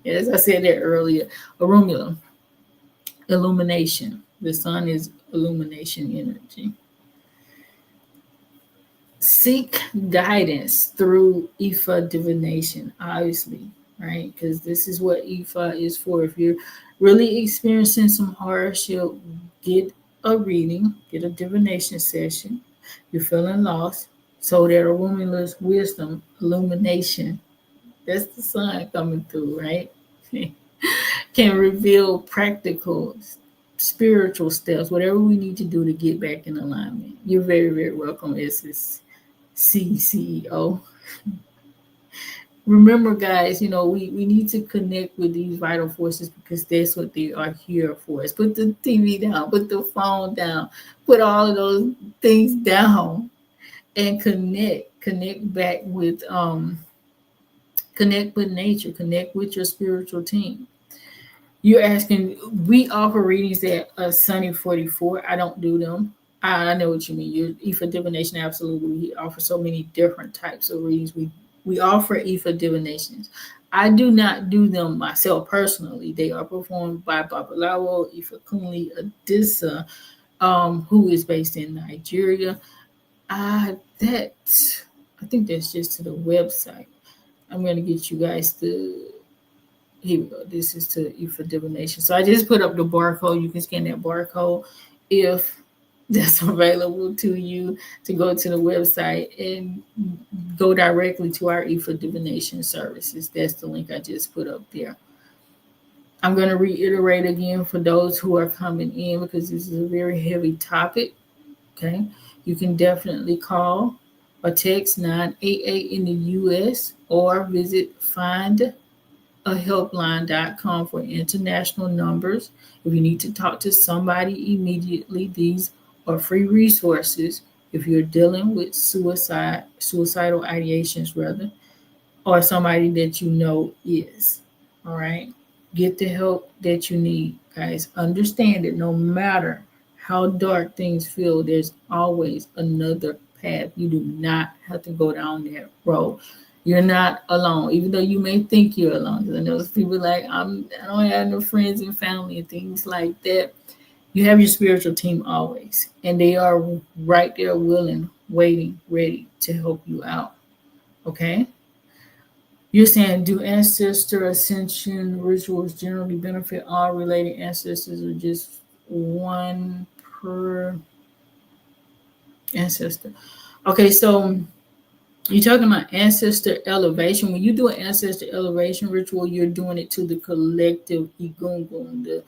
As I said that earlier, Romula, illumination. The sun is illumination energy. Seek guidance through Ifa divination, obviously, right? Because this is what Ifa is for. If you're really experiencing some hardship, get a reading, get a divination session. You're feeling lost, so that a womanless wisdom, illumination, that's the sun coming through, right? Can reveal practical spiritual steps, whatever we need to do to get back in alignment. You're very, very welcome, SSC CEO. Remember, guys, we need to connect with these vital forces because that's what they are here for. Is put the TV down, put the phone down, put all of those things down, and connect back with connect with nature, connect with your spiritual team. You're asking, we offer readings at Asanee 44. I don't do them. I know what you mean. Your EFA divination, absolutely. We offer so many different types of readings. We offer EFA divinations. I do not do them myself personally. They are performed by Babalawo Ifakunle Adisa, who is based in Nigeria. I think that's just to the website. I'm going to get you guys here we go. This is to EFA divination. So I just put up the barcode. You can scan that barcode if that's available to you to go to the website and go directly to our EFA divination services. That's the link I just put up there. I'm going to reiterate again for those who are coming in because this is a very heavy topic. Okay. You can definitely call or text 988 in the US or visit findahelpline.com for international numbers. If you need to talk to somebody immediately, these are free resources. If you're dealing with suicidal ideations rather, or somebody that you know is. All right. Get the help that you need, guys. Understand that no matter how dark things feel, there's always another path. You do not have to go down that road. You're not alone, even though you may think you're alone. Because I know people like, I don't have no friends and family and things like that. You have your spiritual team always, and they are right there, willing, waiting, ready to help you out. Okay? You're saying, do ancestor ascension rituals generally benefit all related ancestors or just one per ancestor? Okay, so you're talking about ancestor elevation. When you do an ancestor elevation ritual, you're doing it to the collective Igungun,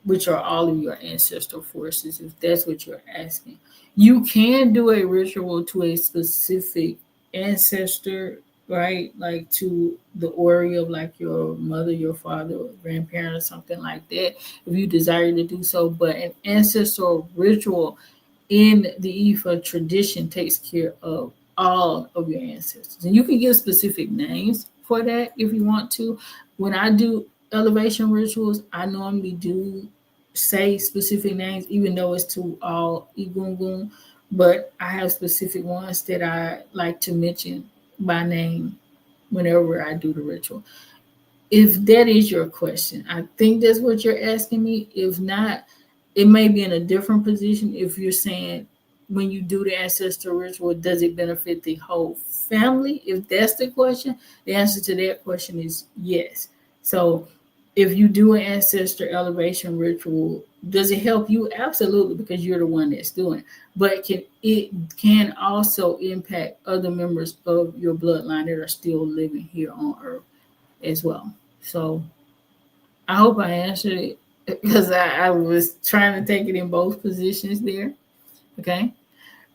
which are all of your ancestral forces, if that's what you're asking. You can do a ritual to a specific ancestor, right? Like to the ori of like your mother, your father, or grandparent, or something like that, if you desire to do so. But an ancestral ritual in the Ifa tradition takes care of all of your ancestors. And you can give specific names for that if you want to. When I do elevation rituals, I normally do say specific names, even though it's to all Igungun, but I have specific ones that I like to mention by name whenever I do the ritual. If that is your question, I think that's what you're asking me. If not, it may be in a different position. If you're saying when you do the ancestral ritual, does it benefit the whole family? If that's the question, the answer to that question is yes. So if you do an ancestor elevation ritual, does it help you? Absolutely, because you're the one that's doing it. But it can also impact other members of your bloodline that are still living here on Earth as well. So I hope I answered it because I was trying to take it in both positions there. Okay.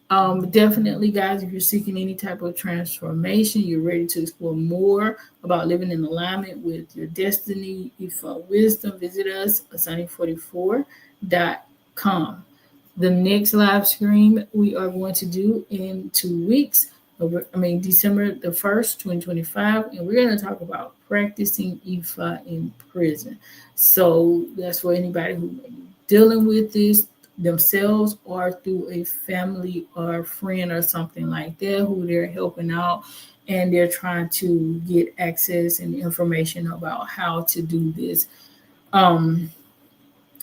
Definitely, guys, if you're seeking any type of transformation, you're ready to explore more about living in alignment with your destiny, Ifa wisdom, visit us, asanee44.com. The next live stream we are going to do in 2 weeks. December the 1st, 2025, and we're going to talk about practicing Ifa in prison. So that's for anybody who may be dealing with this themselves or through a family or friend or something like that who they're helping out and they're trying to get access and information about how to do this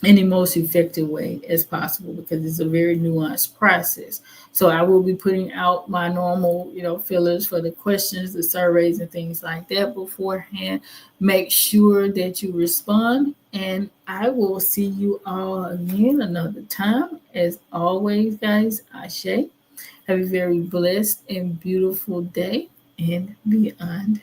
in the most effective way as possible, because it's a very nuanced process. So I will be putting out my normal, fillers for the questions, the surveys, and things like that beforehand. Make sure that you respond, and I will see you all again another time. As always, guys, Ashe. Have a very blessed and beautiful day and beyond.